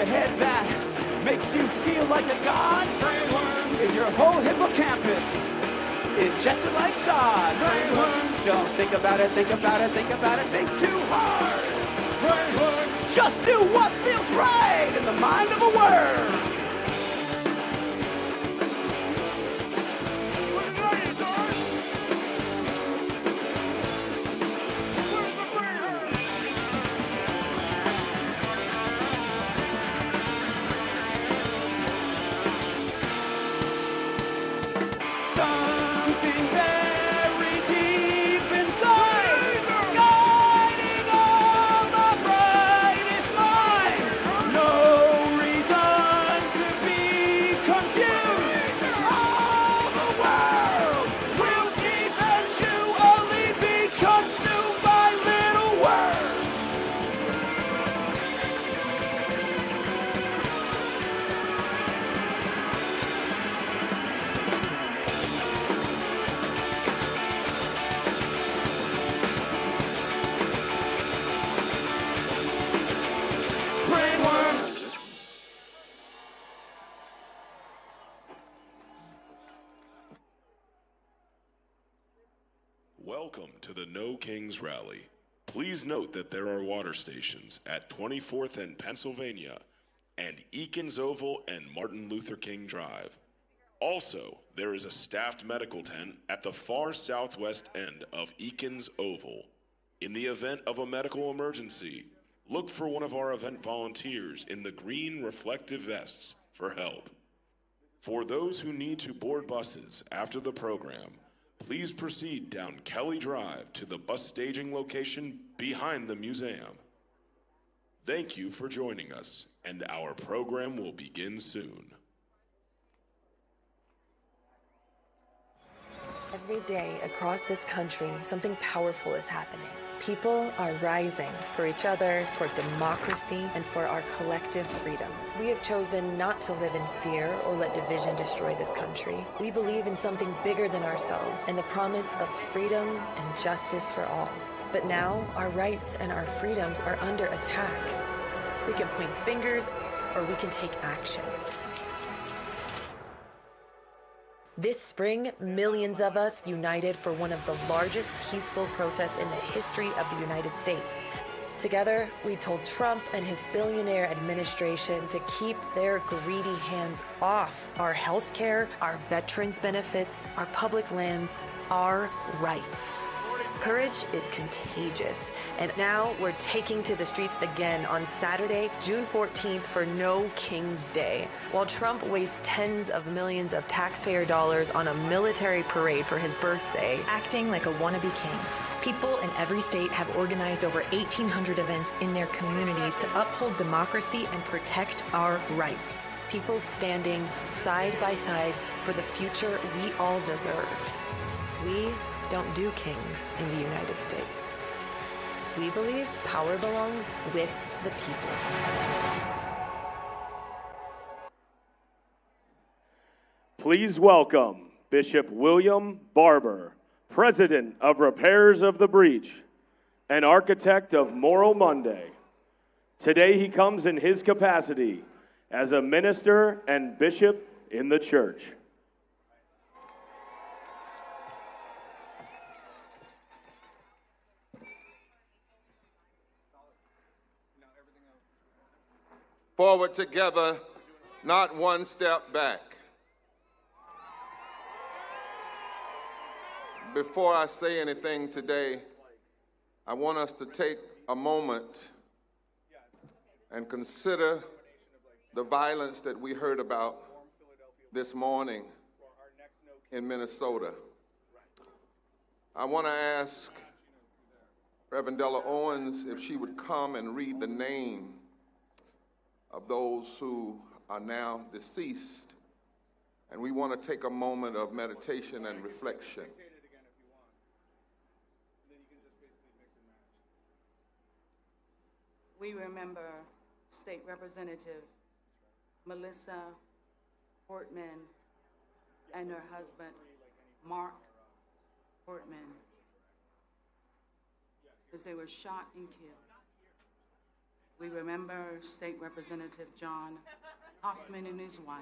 your head that makes you feel like a god? Is your whole hippocampus is just like sod? Don't think about it, think about it, think about it, think too hard. Just do what feels right in the mind of a worm. Welcome to the No Kings Rally. Please note that there are water stations at 24th and Pennsylvania and Eakins Oval and Martin Luther King Drive. Also, there is a staffed medical tent at the far southwest end of Eakins Oval. In the event of a medical emergency, look for one of our event volunteers in the green reflective vests for help. For those who need to board buses after the program, please proceed down Kelly Drive to the bus staging location behind the museum. Thank you for joining us, and our program will begin soon. Every day across this country, something powerful is happening. People are rising for each other, for democracy, and for our collective freedom. We have chosen not to live in fear or let division destroy this country. We believe in something bigger than ourselves and the promise of freedom and justice for all. But now, our rights and our freedoms are under attack. We can point fingers, or we can take action. This spring, millions of us united for one of the largest peaceful protests in the history of the United States. Together, we told Trump and his billionaire administration to keep their greedy hands off our health care, our veterans' benefits, our public lands, our rights. Courage is contagious, and now we're taking to the streets again on Saturday, June 14th for No King's Day. While Trump wastes tens of millions of taxpayer dollars on a military parade for his birthday, acting like a wannabe king. People in every state have organized over 1,800 events in their communities to uphold democracy and protect our rights. People standing side by side for the future we all deserve. We don't do kings in the United States. We believe power belongs with the people. Please welcome Bishop William Barber, President of Repairs of the Breach, and architect of Moral Monday. Today he comes in his capacity as a minister and bishop in the church. Forward together, not one step back. Before I say anything today, I want us to take a moment and consider the violence that we heard about this morning in Minnesota. I want to ask Reverend Della Owens if she would come and read the name of those who are now deceased. And we want to take a moment of meditation and reflection. We remember State Representative Melissa Portman and her husband, Mark Portman, as they were shot and killed. We remember State Representative John Hoffman and his wife,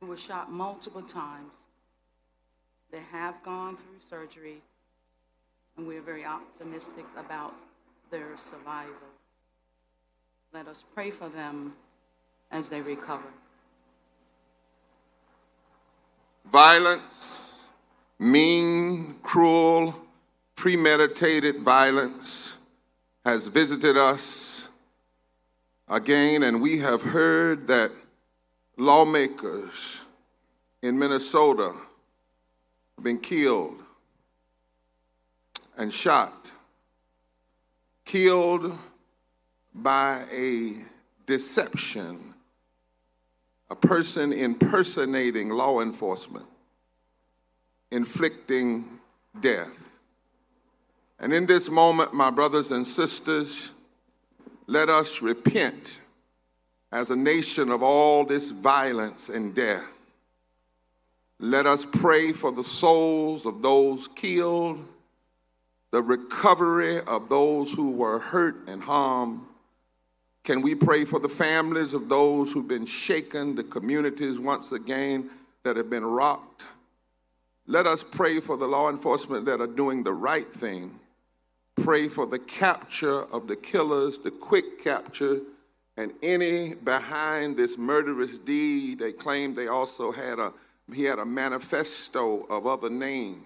who were shot multiple times. They have gone through surgery, and we are very optimistic about their survival. Let us pray for them as they recover. Violence, mean, cruel, premeditated violence has visited us again, and we have heard that lawmakers in Minnesota have been killed and shot, killed by a deception, a person impersonating law enforcement, inflicting death. And in this moment, my brothers and sisters, let us repent as a nation of all this violence and death. Let us pray for the souls of those killed, the recovery of those who were hurt and harmed. Can we pray for the families of those who've been shaken, the communities once again that have been rocked? Let us pray for the law enforcement that are doing the right thing. Pray for the capture of the killers, the quick capture, and any behind this murderous deed. They claim they also he had a manifesto of other names.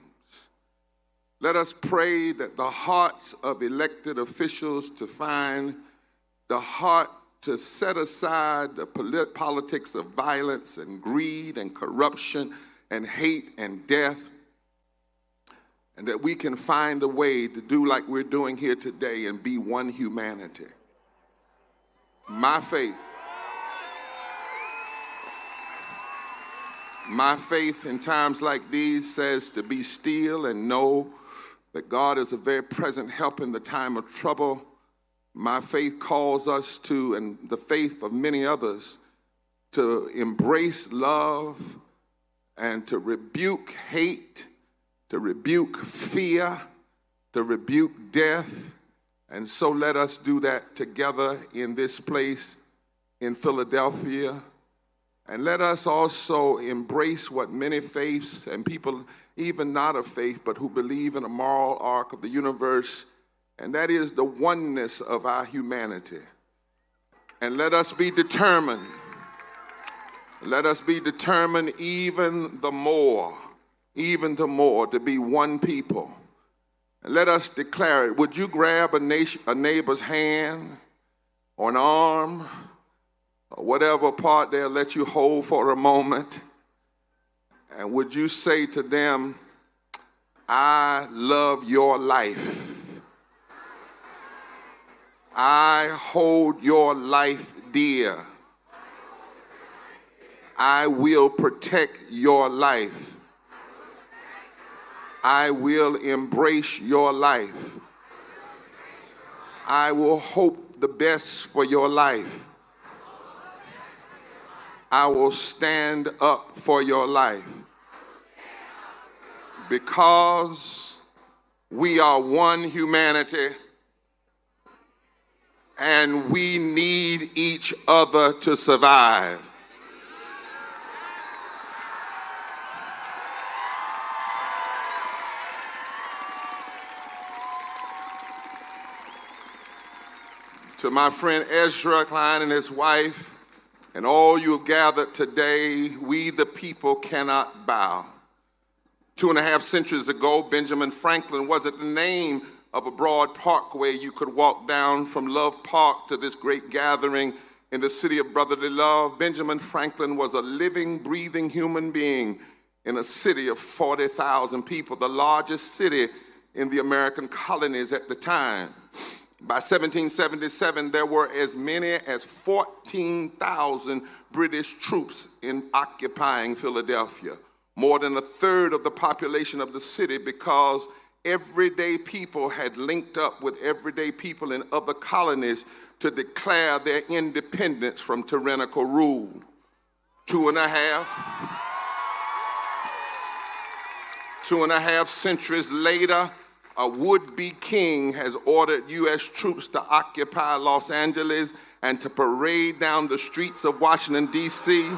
Let us pray that the hearts of elected officials to find the heart to set aside the politics of violence and greed and corruption and hate and death, and that we can find a way to do like we're doing here today and be one humanity. My faith in times like these says to be still and know that God is a very present help in the time of trouble. My faith calls us to, and the faith of many others, to embrace love and to rebuke hate, to rebuke fear, to rebuke death. And so let us do that together in this place in Philadelphia. And let us also embrace what many faiths and people, even not of faith, but who believe in a moral arc of the universe, and that is the oneness of our humanity. And let us be determined. Let us be determined even the more to be one people. And let us declare it. Would you grab a neighbor's hand or an arm or whatever part they'll let you hold for a moment? And would you say to them, I love your life. I hold your life dear. I will protect your life. I will embrace your life. I will hope the best for your life. I will stand up for your life. Because we are one humanity and we need each other to survive. To my friend Ezra Klein and his wife, and all you have gathered today, we the people cannot bow. 2.5 centuries ago, Benjamin Franklin wasn't the name of a broad parkway you could walk down from Love Park to this great gathering in the city of brotherly love. Benjamin Franklin was a living, breathing human being in a city of 40,000 people, the largest city in the American colonies at the time. By 1777, there were as many as 14,000 British troops occupying Philadelphia, more than a third of the population of the city, because everyday people had linked up with everyday people in other colonies to declare their independence from tyrannical rule. 2.5 centuries later, a would-be king has ordered U.S. troops to occupy Los Angeles and to parade down the streets of Washington, D.C.,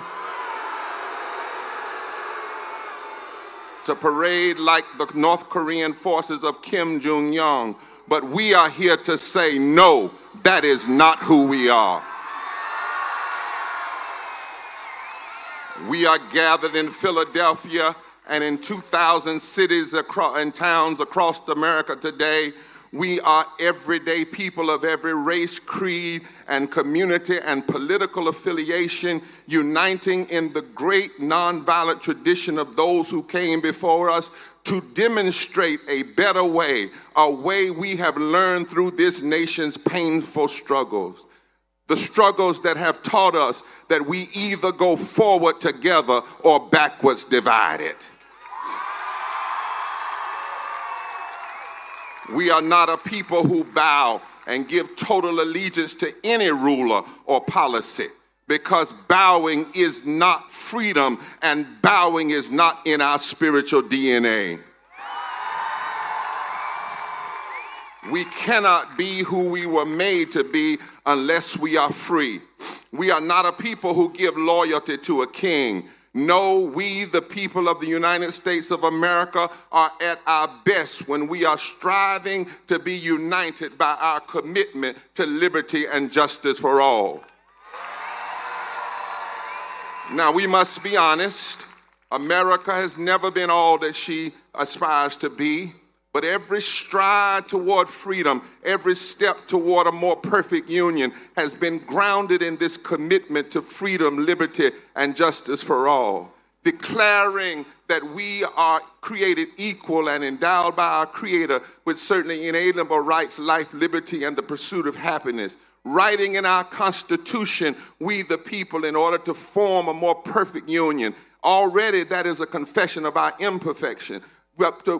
to parade like the North Korean forces of Kim Jong-un. But we are here to say, no, that is not who we are. We are gathered in Philadelphia and in 2,000 cities and towns across America today. We are everyday people of every race, creed, and community and political affiliation, uniting in the great nonviolent tradition of those who came before us to demonstrate a better way, a way we have learned through this nation's painful struggles. The struggles that have taught us that we either go forward together or backwards divided. We are not a people who bow and give total allegiance to any ruler or policy, because bowing is not freedom and bowing is not in our spiritual DNA. We cannot be who we were made to be unless we are free. We are not a people who give loyalty to a king. No, we, the people of the United States of America, are at our best when we are striving to be united by our commitment to liberty and justice for all. Now, we must be honest. America has never been all that she aspires to be. But every stride toward freedom, every step toward a more perfect union has been grounded in this commitment to freedom, liberty, and justice for all. Declaring that we are created equal and endowed by our Creator with certain inalienable rights, life, liberty, and the pursuit of happiness. Writing in our Constitution, we the people, in order to form a more perfect union. Already that is a confession of our imperfection.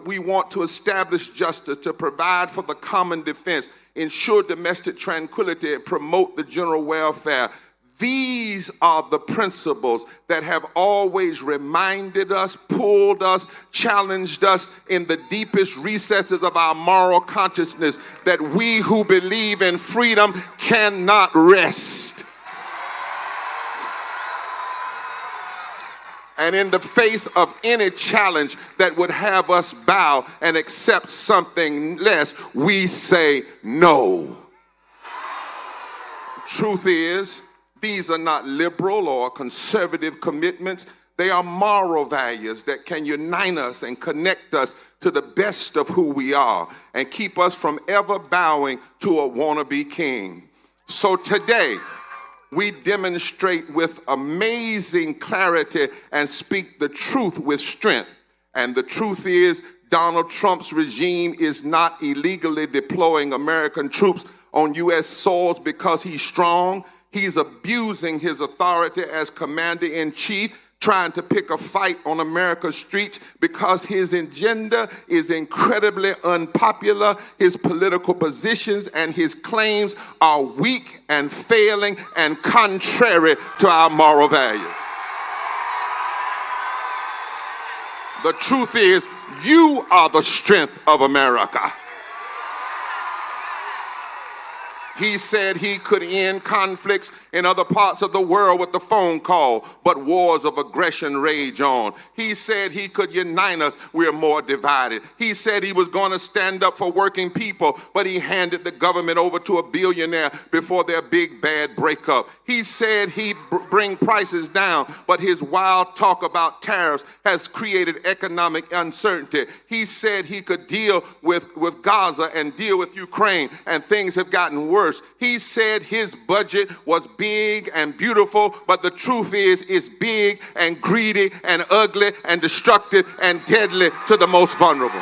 We want to establish justice, to provide for the common defense, ensure domestic tranquility, and promote the general welfare. These are the principles that have always reminded us, pulled us, challenged us in the deepest recesses of our moral consciousness, that we who believe in freedom cannot rest. And in the face of any challenge that would have us bow and accept something less, we say no. Truth is, these are not liberal or conservative commitments. They are moral values that can unite us and connect us to the best of who we are and keep us from ever bowing to a wannabe king. So today, we demonstrate with amazing clarity and speak the truth with strength. And the truth is, Donald Trump's regime is not illegally deploying American troops on U.S. soils because he's strong. He's abusing his authority as commander-in-chief, trying to pick a fight on America's streets because his agenda is incredibly unpopular. His political positions and his claims are weak and failing and contrary to our moral values. The truth is, you are the strength of America. He said he could end conflicts in other parts of the world with a phone call, but wars of aggression rage on. He said he could unite us. We're more divided. He said he was going to stand up for working people, but he handed the government over to a billionaire before their big bad breakup. He said he'd bring prices down, but his wild talk about tariffs has created economic uncertainty. He said he could deal with Gaza and deal with Ukraine, and things have gotten worse. He said his budget was big and beautiful, but the truth is, it's big and greedy and ugly and destructive and deadly to the most vulnerable.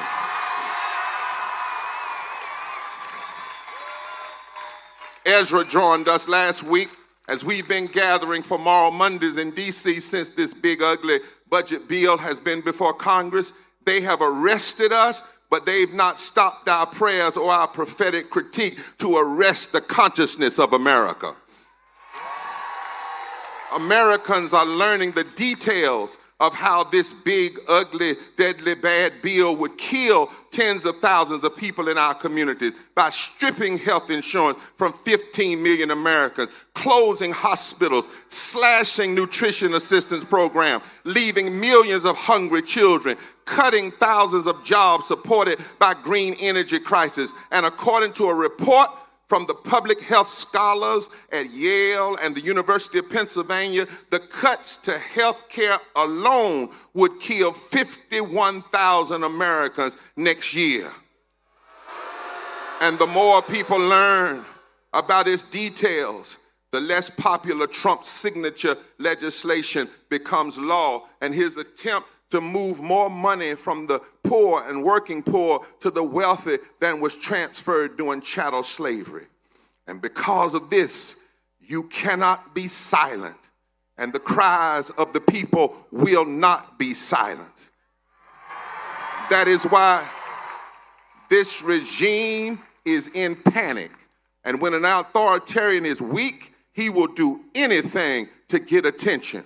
Ezra joined us last week as we've been gathering for Moral Mondays in D.C. since this big, ugly budget bill has been before Congress. They have arrested us, but they've not stopped our prayers or our prophetic critique to arrest the consciousness of America. Americans are learning the details of how this big, ugly, deadly, bad bill would kill tens of thousands of people in our communities by stripping health insurance from 15 million Americans, closing hospitals, slashing nutrition assistance programs, leaving millions of hungry children, cutting thousands of jobs supported by green energy crisis. And according to a report from the public health scholars at Yale and the University of Pennsylvania, the cuts to health care alone would kill 51,000 Americans next year. And the more people learn about its details, the less popular Trump's signature legislation becomes law, and his attempt to move more money from the poor and working poor to the wealthy than was transferred during chattel slavery. And because of this, you cannot be silent, and the cries of the people will not be silenced. That is why this regime is in panic, and when an authoritarian is weak, he will do anything to get attention.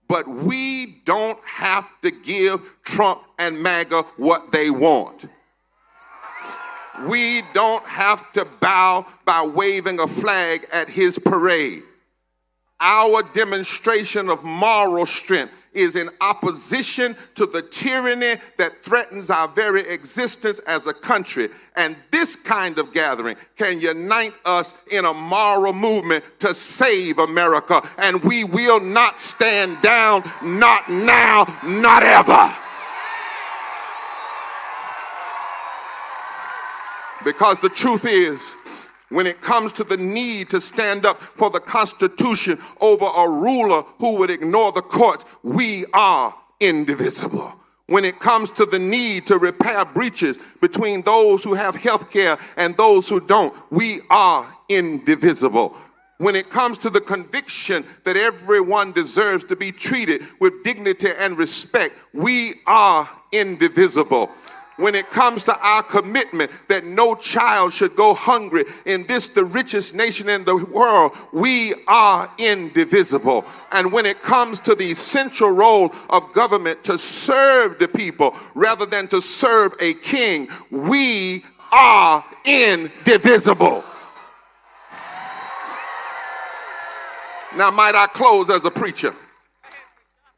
But we don't have to give Trump and MAGA what they want. We don't have to bow by waving a flag at his parade. Our demonstration of moral strength is in opposition to the tyranny that threatens our very existence as a country. And this kind of gathering can unite us in a moral movement to save America. And we will not stand down, not now, not ever. Because the truth is, when it comes to the need to stand up for the Constitution over a ruler who would ignore the courts, we are indivisible. When it comes to the need to repair breaches between those who have health care and those who don't, we are indivisible. When it comes to the conviction that everyone deserves to be treated with dignity and respect, we are indivisible. When it comes to our commitment that no child should go hungry in this, the richest nation in the world, we are indivisible. And when it comes to the essential role of government to serve the people rather than to serve a king, we are indivisible. Now, might I close as a preacher?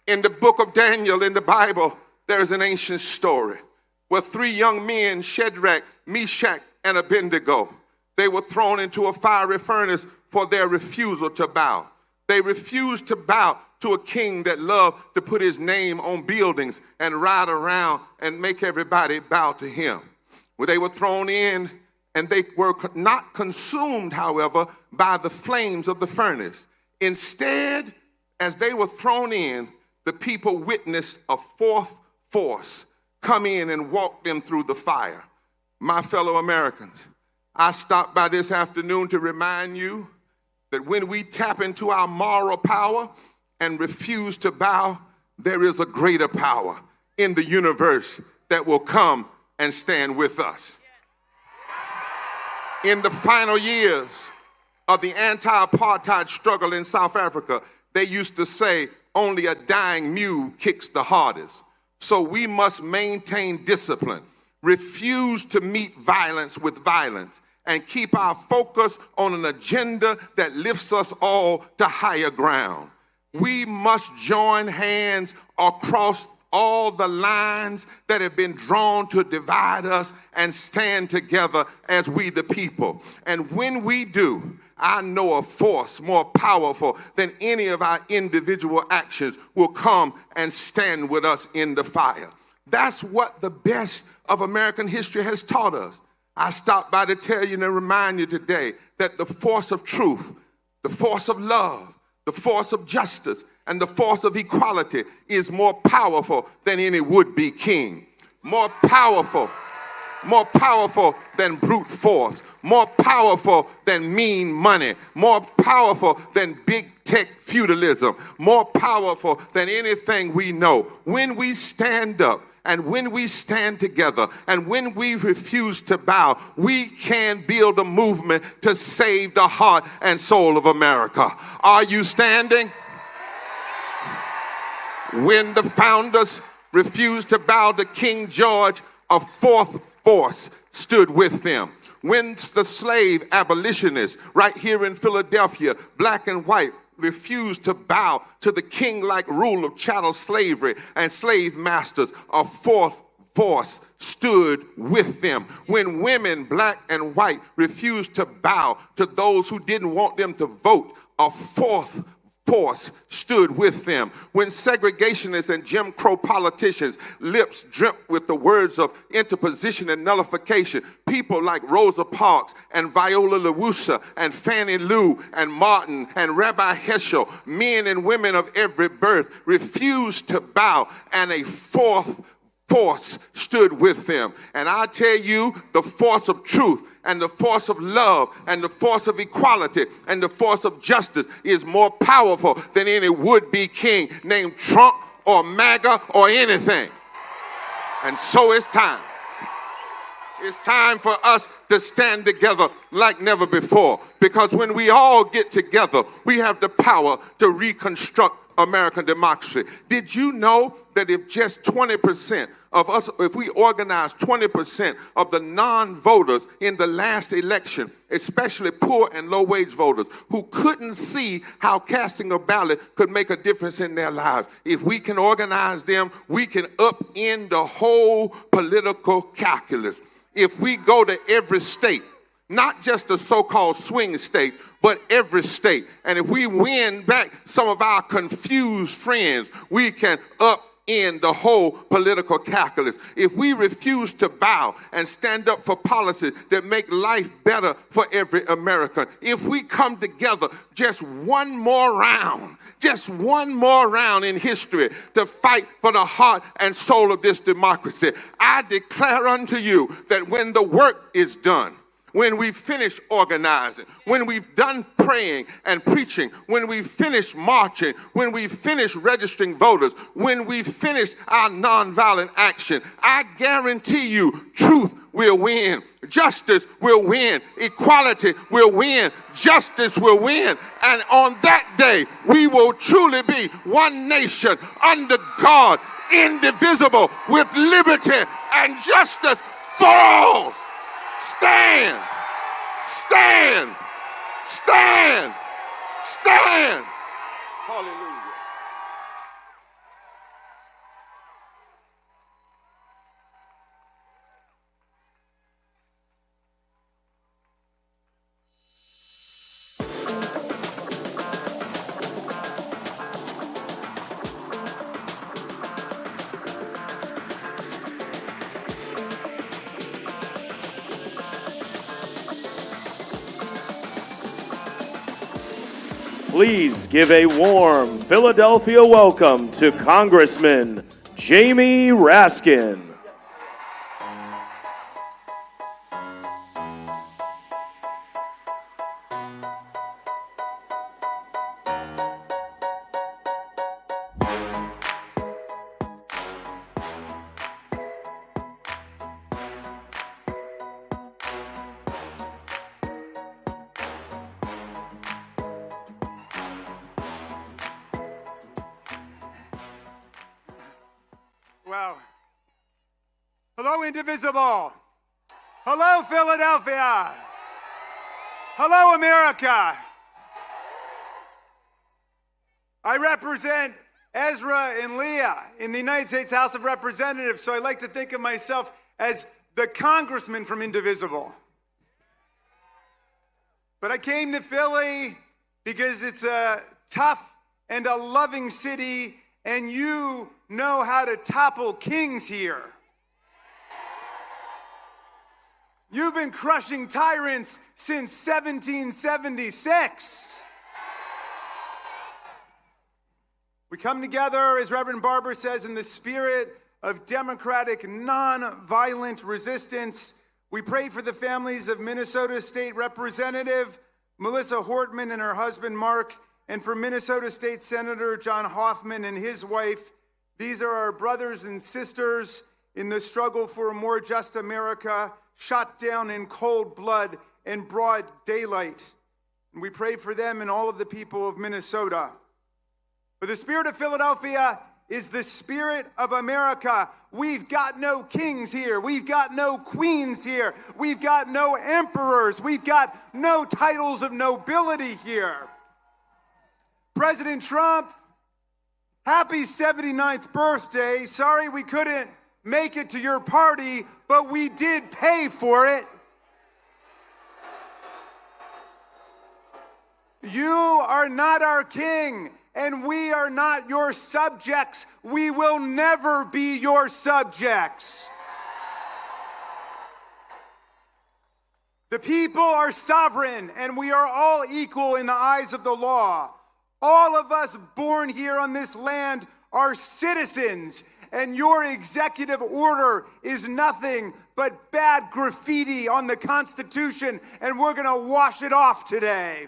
In the book of Daniel in the Bible, there is an ancient story where three young men, Shadrach, Meshach, and Abednego, they were thrown into a fiery furnace for their refusal to bow. They refused to bow to a king that loved to put his name on buildings and ride around and make everybody bow to him. Well, they were thrown in, and they were not consumed, however, by the flames of the furnace. Instead, as they were thrown in, the people witnessed a fourth force come in and walk them through the fire. My fellow Americans, I stopped by this afternoon to remind you that when we tap into our moral power and refuse to bow, there is a greater power in the universe that will come and stand with us. In the final years of the anti-apartheid struggle in South Africa, they used to say, only a dying mule kicks the hardest. So we must maintain discipline, refuse to meet violence with violence, and keep our focus on an agenda that lifts us all to higher ground. We must join hands across all the lines that have been drawn to divide us and stand together as we the people. And when we do, I know a force more powerful than any of our individual actions will come and stand with us in the fire. That's what the best of American history has taught us. I stopped by to tell you and remind you today that the force of truth, the force of love, the force of justice, and the force of equality is more powerful than any would-be king. More powerful than brute force, more powerful than mean money, more powerful than big tech feudalism, more powerful than anything we know. When we stand up and when we stand together and when we refuse to bow, we can build a movement to save the heart and soul of America. Are you standing? When the founders refused to bow to King George, a fourth force stood with them. When the slave abolitionists right here in Philadelphia, black and white, refused to bow to the king-like rule of chattel slavery and slave masters, a fourth force stood with them. When women, black and white, refused to bow to those who didn't want them to vote, a fourth force stood with them. When segregationists and Jim Crow politicians' lips dripped with the words of interposition and nullification, people like Rosa Parks and Viola LaRussa and Fannie Lou and Martin and Rabbi Heschel, men and women of every birth, refused to bow, and a fourth force stood with them. And I tell you, the force of truth and the force of love and the force of equality and the force of justice is more powerful than any would-be king named Trump or MAGA or anything. And so it's time. It's time for us to stand together like never before, because when we all get together, we have the power to reconstruct American democracy. Did you know that if just 20% of us, if we organize 20% of the non-voters in the last election, especially poor and low-wage voters who couldn't see how casting a ballot could make a difference in their lives, if we can organize them, we can upend the whole political calculus. If we go to every state, not just the so-called swing state, but every state, and if we win back some of our confused friends, we can upend the whole political calculus. If we refuse to bow and stand up for policies that make life better for every American, if we come together just one more round in history to fight for the heart and soul of this democracy, I declare unto you that when the work is done, when we finish organizing, when we've done praying and preaching, when we finish marching, when we finish registering voters, when we finish our nonviolent action, I guarantee you truth will win, justice will win, equality will win, justice will win. And on that day, we will truly be one nation under God, indivisible, with liberty and justice for all. Stand, stand, stand, stand. Hallelujah. Please give a warm Philadelphia welcome to Congressman Jamie Raskin. Well, hello, Indivisible. Hello, Philadelphia. Hello, America. I represent Ezra and Leah in the United States House of Representatives, so I like to think of myself as the Congressman from Indivisible. But I came to Philly because it's a tough and a loving city, and you know how to topple kings here. You've been crushing tyrants since 1776. We come together, as Reverend Barber says, in the spirit of democratic, non-violent resistance. We pray for the families of Minnesota State Representative Melissa Hortman and her husband Mark, and for Minnesota State Senator John Hoffman and his wife. These are our brothers and sisters in the struggle for a more just America, shot down in cold blood and broad daylight. And we pray for them and all of the people of Minnesota. But the spirit of Philadelphia is the spirit of America. We've got no kings here. We've got no queens here. We've got no emperors. We've got no titles of nobility here. President Trump, happy 79th birthday. Sorry we couldn't make it to your party, but we did pay for it. You are not our king, and we are not your subjects. We will never be your subjects. The people are sovereign, and we are all equal in the eyes of the law. All of us born here on this land are citizens, and your executive order is nothing but bad graffiti on the Constitution, and we're going to wash it off today.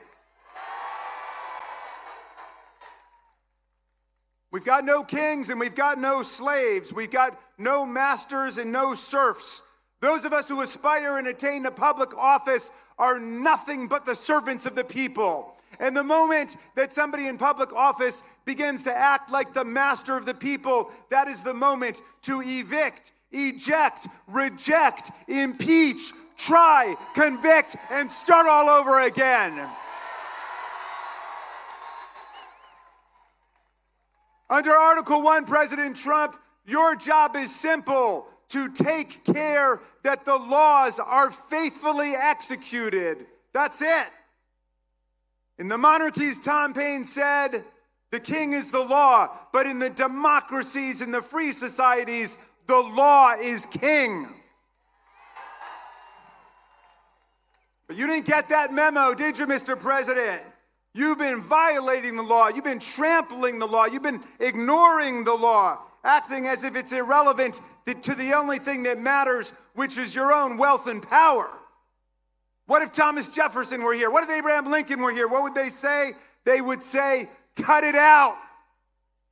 We've got no kings and we've got no slaves. We've got no masters and no serfs. Those of us who aspire and attain to public office are nothing but the servants of the people. And the moment that somebody in public office begins to act like the master of the people, that is the moment to evict, eject, reject, impeach, try, convict, and start all over again. Under Article 1, President Trump, your job is simple: to take care that the laws are faithfully executed. That's it. In the monarchies, Tom Paine said, the king is the law, but in the democracies, in the free societies, the law is king. But you didn't get that memo, did you, Mr. President? You've been violating the law. You've been trampling the law. You've been ignoring the law, acting as if it's irrelevant to the only thing that matters, which is your own wealth and power. What if Thomas Jefferson were here? What if Abraham Lincoln were here? What would they say? They would say, cut it out.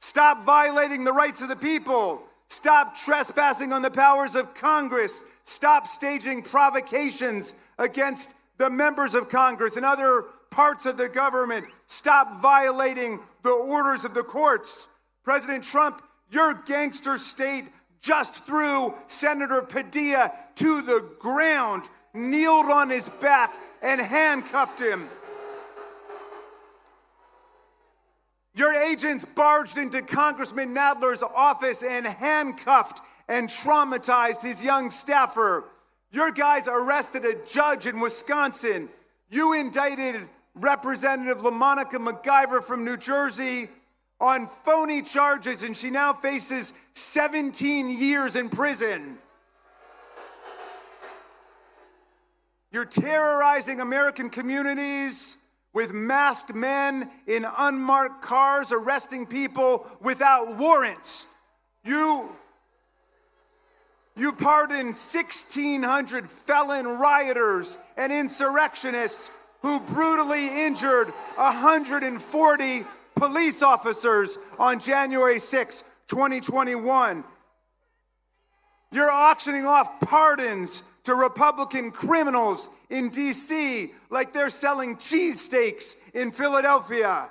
Stop violating the rights of the people. Stop trespassing on the powers of Congress. Stop staging provocations against the members of Congress and other parts of the government. Stop violating the orders of the courts. President Trump, your gangster state just threw Senator Padilla to the ground, kneeled on his back, and handcuffed him. Your agents barged into Congressman Nadler's office and handcuffed and traumatized his young staffer. Your guys arrested a judge in Wisconsin. You indicted Representative LaMonica MacGyver from New Jersey on phony charges, and she now faces 17 years in prison. You're terrorizing American communities with masked men in unmarked cars, arresting people without warrants. You pardoned 1,600 felon rioters and insurrectionists who brutally injured 140 police officers on January 6, 2021. You're auctioning off pardons to Republican criminals in D.C. like they're selling cheesesteaks in Philadelphia.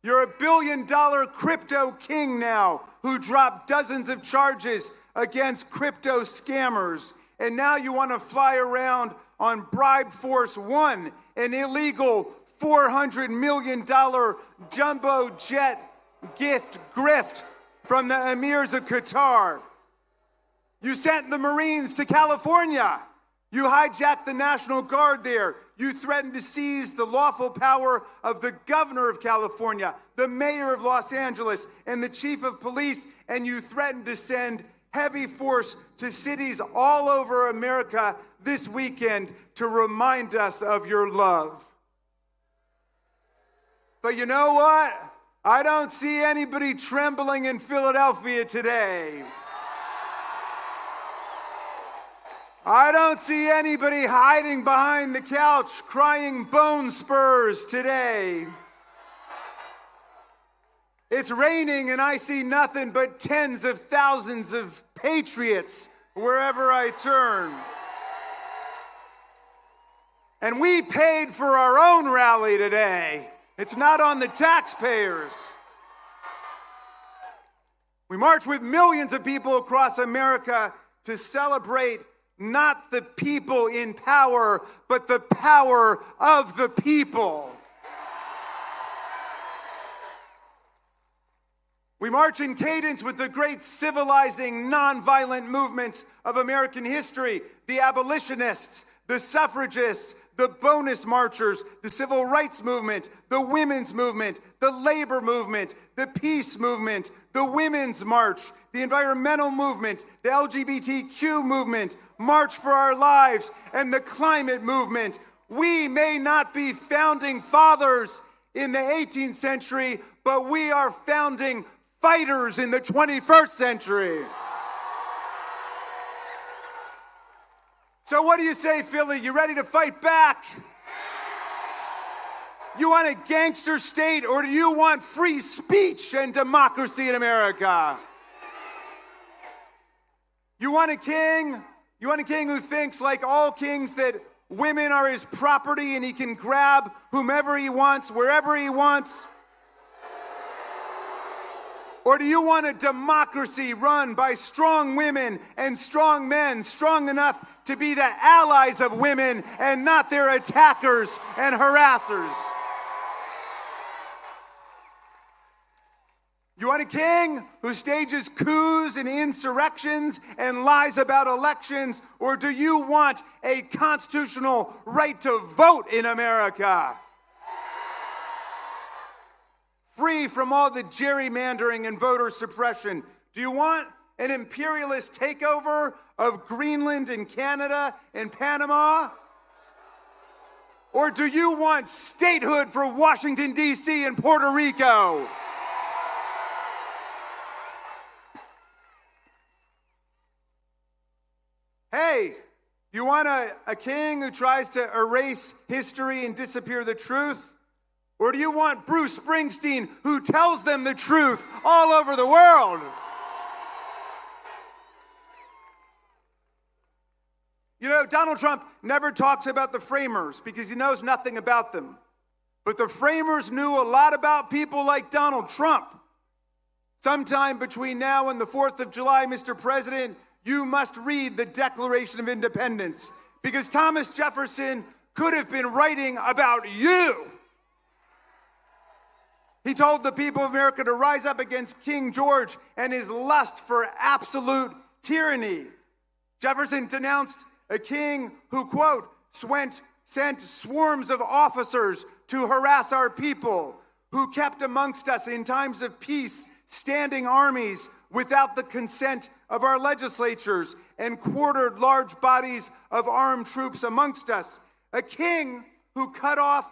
You're a billion-dollar crypto king now who dropped dozens of charges against crypto scammers. And now you want to fly around on Bribe Force One, an illegal $400 million jumbo jet gift grift from the emirs of Qatar. You sent the Marines to California. You hijacked the National Guard there. You threatened to seize the lawful power of the governor of California, the mayor of Los Angeles, and the chief of police, and you threatened to send heavy force to cities all over America this weekend to remind us of your love. But you know what? I don't see anybody trembling in Philadelphia today. I don't see anybody hiding behind the couch crying bone spurs today. It's raining and I see nothing but tens of thousands of patriots wherever I turn. And we paid for our own rally today. It's not on the taxpayers. We march with millions of people across America to celebrate not the people in power, but the power of the people. We march in cadence with the great civilizing, nonviolent movements of American history, the abolitionists, the suffragists, the bonus marchers, the civil rights movement, the women's movement, the labor movement, the peace movement, the women's march, the environmental movement, the LGBTQ movement, March for Our Lives, and the climate movement. We may not be founding fathers in the 18th century, but we are founding fighters in the 21st century. So what do you say, Philly? You ready to fight back? You want a gangster state, or do you want free speech and democracy in America? You want a king? You want a king who thinks, like all kings, that women are his property and he can grab whomever he wants, wherever he wants? Or do you want a democracy run by strong women and strong men, strong enough to be the allies of women and not their attackers and harassers? You want a king who stages coups and insurrections and lies about elections? Or do you want a constitutional right to vote in America? Free from all the gerrymandering and voter suppression. Do you want an imperialist takeover of Greenland and Canada and Panama? Or do you want statehood for Washington, D.C. and Puerto Rico? Hey, you want a king who tries to erase history and disappear the truth? Or do you want Bruce Springsteen who tells them the truth all over the world? You know, Donald Trump never talks about the framers because he knows nothing about them. But the framers knew a lot about people like Donald Trump. Sometime between now and the 4th of July, Mr. President, you must read the Declaration of Independence because Thomas Jefferson could have been writing about you. He told the people of America to rise up against King George and his lust for absolute tyranny. Jefferson denounced a king who, quote, sent swarms of officers to harass our people, who kept amongst us in times of peace standing armies without the consent of our legislatures and quartered large bodies of armed troops amongst us. A king who cut off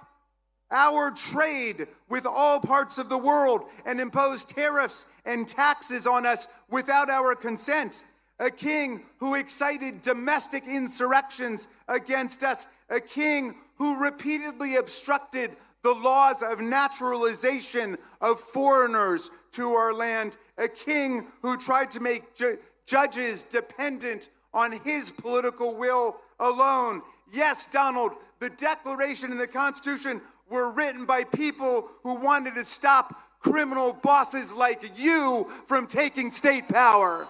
our trade with all parts of the world and imposed tariffs and taxes on us without our consent. A king who excited domestic insurrections against us. A king who repeatedly obstructed the laws of naturalization of foreigners to our land. A king who tried to make judges dependent on his political will alone. Yes, Donald, the Declaration and the Constitution were written by people who wanted to stop criminal bosses like you from taking state power.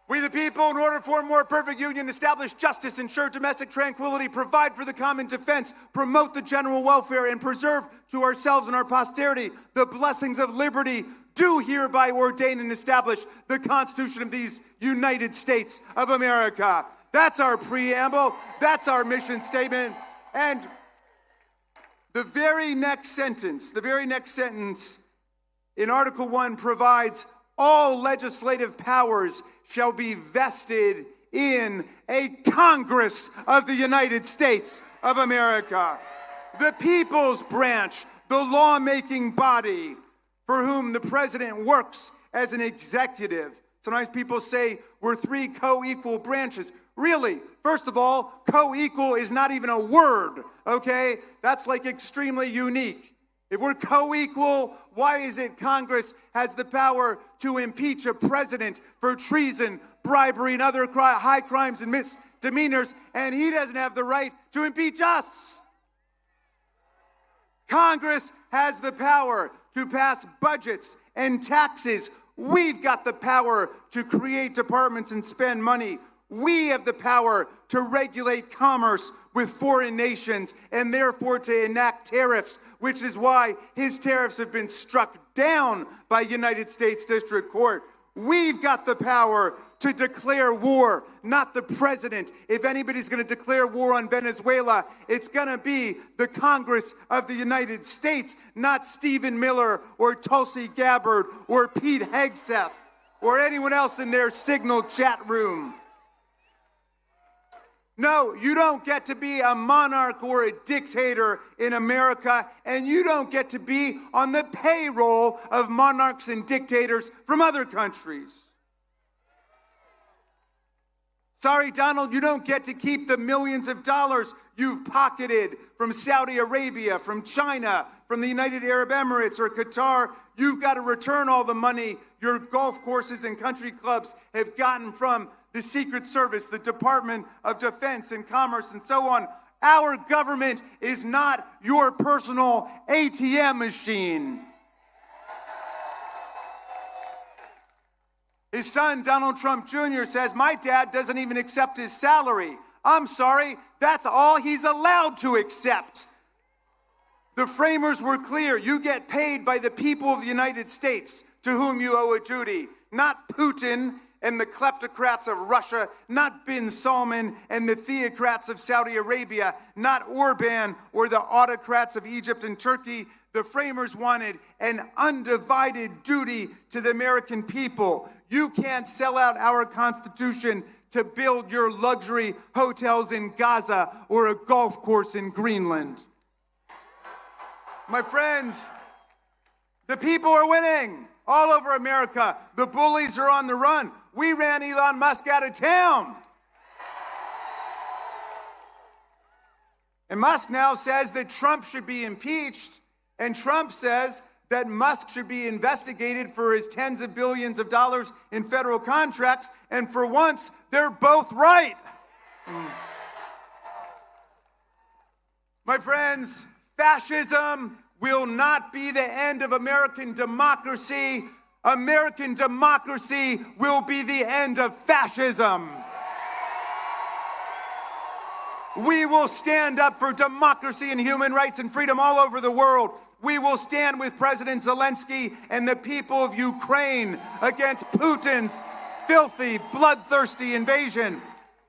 We the people, in order for a more perfect union, establish justice, ensure domestic tranquility, provide for the common defense, promote the general welfare, and preserve to ourselves and our posterity the blessings of liberty, do hereby ordain and establish the Constitution of these United States of America. That's our preamble. That's our mission statement. And the very next sentence in Article 1 provides all legislative powers shall be vested in a Congress of the United States of America. The people's branch, the lawmaking body for whom the president works as an executive. Sometimes people say we're three co-equal branches. Really, first of all, co-equal is not even a word, okay? That's like extremely unique. If we're co-equal, why is it Congress has the power to impeach a president for treason, bribery, and other high crimes and misdemeanors, and he doesn't have the right to impeach us? Congress has the power to pass budgets and taxes. We've got the power to create departments and spend money. We have the power to regulate commerce with foreign nations and therefore to enact tariffs, which is why his tariffs have been struck down by United States District Court. We've got the power to declare war, not the president. If anybody's going to declare war on Venezuela, it's going to be the Congress of the United States, not Stephen Miller or Tulsi Gabbard or Pete Hegseth or anyone else in their Signal chat room. No, you don't get to be a monarch or a dictator in America, and you don't get to be on the payroll of monarchs and dictators from other countries. Sorry, Donald, you don't get to keep the millions of dollars you've pocketed from Saudi Arabia, from China, from the United Arab Emirates or Qatar. You've got to return all the money your golf courses and country clubs have gotten from the Secret Service, the Department of Defense and Commerce, and so on. Our government is not your personal ATM machine. His son, Donald Trump Jr., says, my dad doesn't even accept his salary. I'm sorry, that's all he's allowed to accept. The framers were clear. You get paid by the people of the United States to whom you owe a duty, not Putin and the kleptocrats of Russia, not bin Salman and the theocrats of Saudi Arabia, not Orban or the autocrats of Egypt and Turkey. The framers wanted an undivided duty to the American people. You can't sell out our Constitution to build your luxury hotels in Gaza or a golf course in Greenland. My friends, the people are winning all over America. The bullies are on the run. We ran Elon Musk out of town. And Musk now says that Trump should be impeached, and Trump says that Musk should be investigated for his tens of billions of dollars in federal contracts, and for once, they're both right. My friends, fascism will not be the end of American democracy. American democracy will be the end of fascism. We will stand up for democracy and human rights and freedom all over the world. We will stand with President Zelensky and the people of Ukraine against Putin's filthy, bloodthirsty invasion.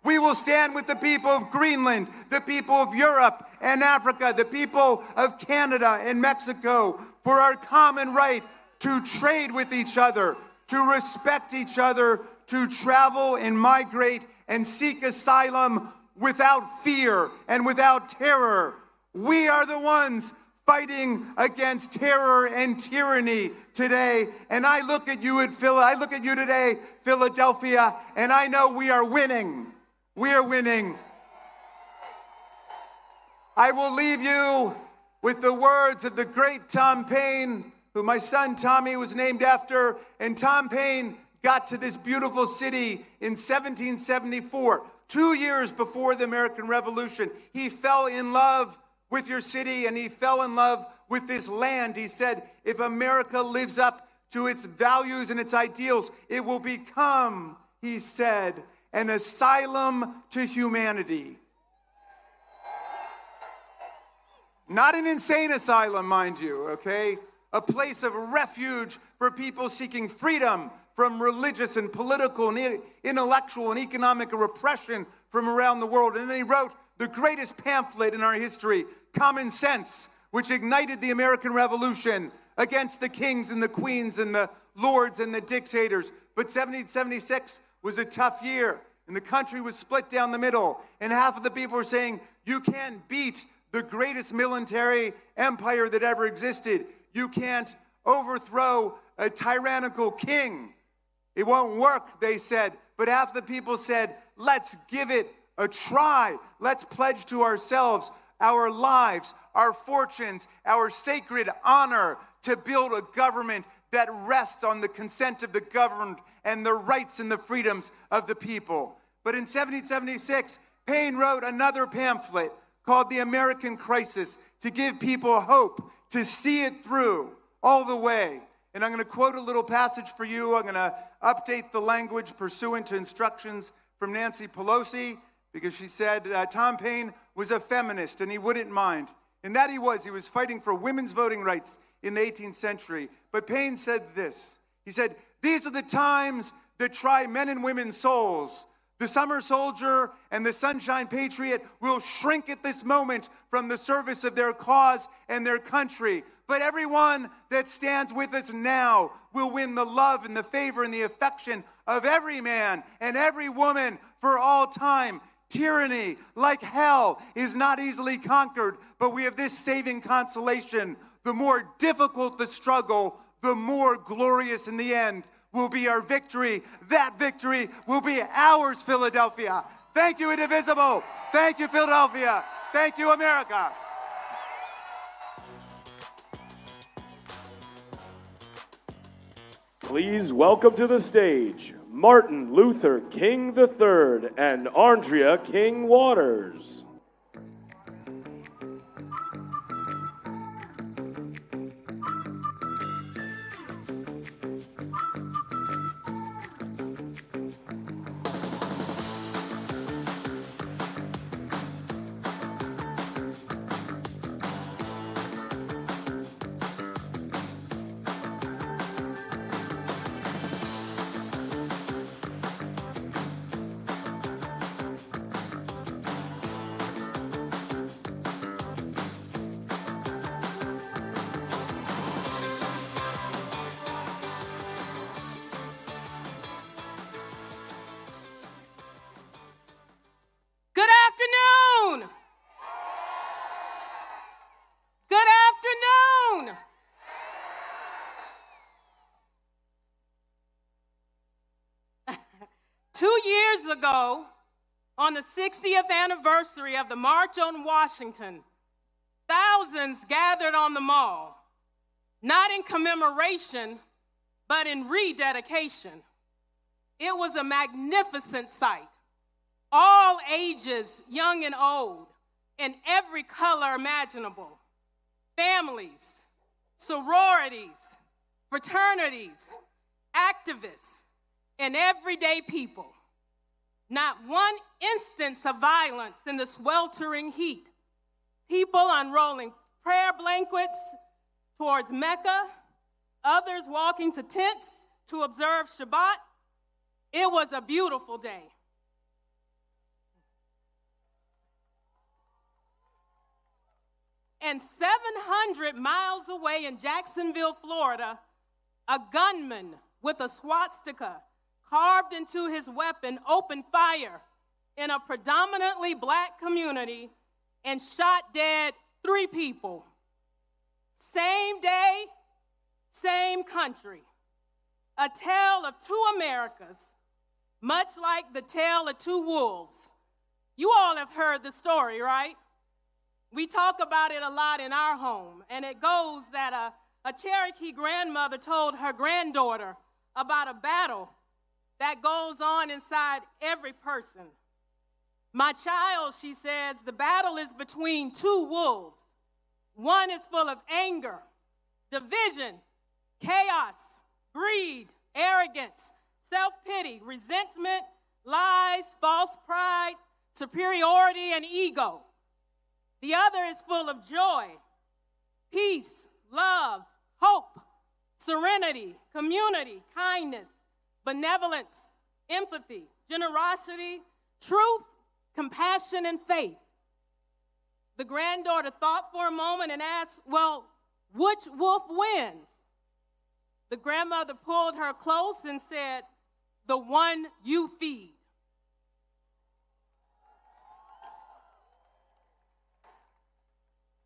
We will stand with the people of Greenland, the people of Europe and Africa, the people of Canada and Mexico for our common right to trade with each other, to respect each other, to travel and migrate and seek asylum without fear and without terror. We are the ones fighting against terror and tyranny today. And I look at you today, Philadelphia, and I know we are winning. We are winning. I will leave you with the words of the great Tom Paine, who my son Tommy was named after. And Tom Paine got to this beautiful city in 1774, 2 years before the American Revolution. He fell in love with your city, and he fell in love with this land. He said, if America lives up to its values and its ideals, it will become, he said, an asylum to humanity. Not an insane asylum, mind you, okay? A place of refuge for people seeking freedom from religious and political and intellectual and economic repression from around the world. And then he wrote the greatest pamphlet in our history, Common Sense, which ignited the American Revolution against the kings and the queens and the lords and the dictators. But 1776 was a tough year, and the country was split down the middle, and half of the people were saying, you can't beat the greatest military empire that ever existed. You can't overthrow a tyrannical king. It won't work, they said. But half the people said, let's give it a try. Let's pledge to ourselves our lives, our fortunes, our sacred honor to build a government that rests on the consent of the governed and the rights and the freedoms of the people. But in 1776, Paine wrote another pamphlet called The American Crisis to give people hope, to see it through. all the way. And I'm going to quote a little passage for you. I'm going to update the language pursuant to instructions from Nancy Pelosi, because she said Tom Paine was a feminist and he wouldn't mind. And that he was. He was fighting for women's voting rights in the 18th century. But Paine said this. He said, "These are the times that try men and women's souls. The summer soldier and the sunshine patriot will shrink at this moment from the service of their cause and their country. But everyone that stands with us now will win the love and the favor and the affection of every man and every woman for all time. Tyranny, like hell, is not easily conquered, but we have this saving consolation. The more difficult the struggle, the more glorious in the end will be our victory. That victory will be ours, Philadelphia. Thank you, Indivisible. Thank you, Philadelphia. Thank you, America." Please welcome to the stage Martin Luther King III and Andrea King Waters. Good afternoon. Good afternoon. Two years ago, on the 60th anniversary of the March on Washington, thousands gathered on the mall, not in commemoration, but in rededication. It was a magnificent sight. All ages, young and old, in every color imaginable. Families, sororities, fraternities, activists, and everyday people. Not one instance of violence in the sweltering heat. People unrolling prayer blankets towards Mecca, others walking to tents to observe Shabbat. It was a beautiful day. And 700 miles away in Jacksonville, Florida, a gunman with a swastika carved into his weapon opened fire in a predominantly black community and shot dead 3 people. Same day, same country. A tale of 2 Americas, much like the tale of 2 wolves. You all have heard the story, right? We talk about it a lot in our home, and it goes that a Cherokee grandmother told her granddaughter about a battle that goes on inside every person. "My child," she says, "the battle is between 2 wolves. One is full of anger, division, chaos, greed, arrogance, self-pity, resentment, lies, false pride, superiority, and ego. The other is full of joy, peace, love, hope, serenity, community, kindness, benevolence, empathy, generosity, truth, compassion, and faith." The granddaughter thought for a moment and asked, "Well, which wolf wins?" The grandmother pulled her close and said, "The one you feed."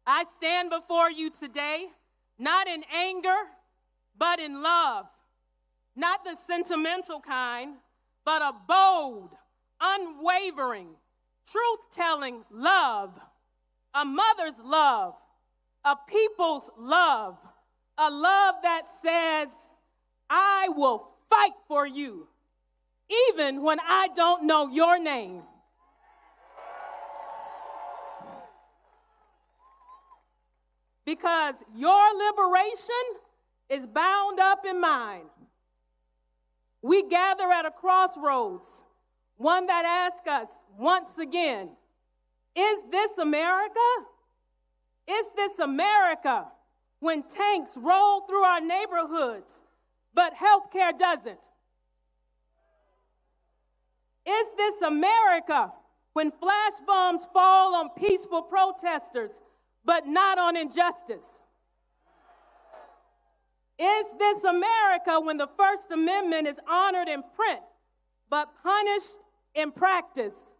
I stand before you today, not in anger, but in love. Not the sentimental kind, but a bold, unwavering, truth-telling love. A mother's love, a people's love, a love that says, "I will fight for you, even when I don't know your name." Because your liberation is bound up in mine. We gather at a crossroads, one that asks us once again, is this America? Is this America when tanks roll through our neighborhoods, but healthcare doesn't? Is this America when flash bombs fall on peaceful protesters, but not on injustice? Is this America when the First Amendment is honored in print, but punished in practice?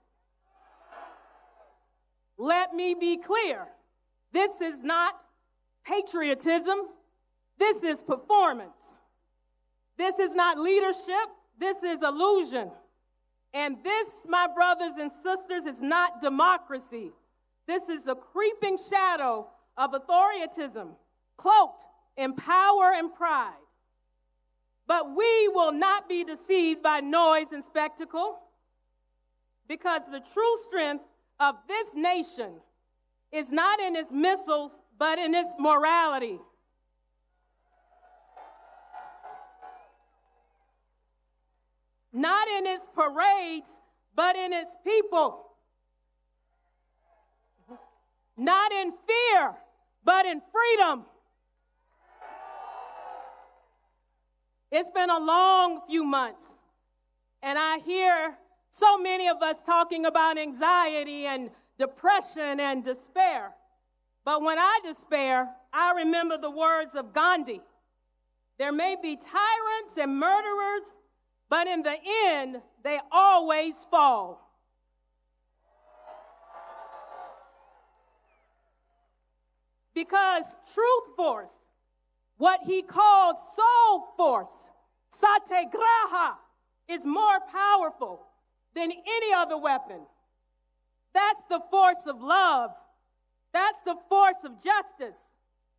Let me be clear. This is not patriotism. This is performance. This is not leadership. This is illusion. And this, my brothers and sisters, is not democracy. This is a creeping shadow of authoritarianism, cloaked in power and pride. But we will not be deceived by noise and spectacle, because the true strength of this nation is not in its missiles, but in its morality. Not in its parades, but in its people. Not in fear, but in freedom. It's been a long few months, and I hear so many of us talking about anxiety and depression and despair. But when I despair, I remember the words of Gandhi. There may be tyrants and murderers, but in the end, they always fall. Because truth force, what he called soul force, satyagraha, is more powerful than any other weapon. That's the force of love. That's the force of justice.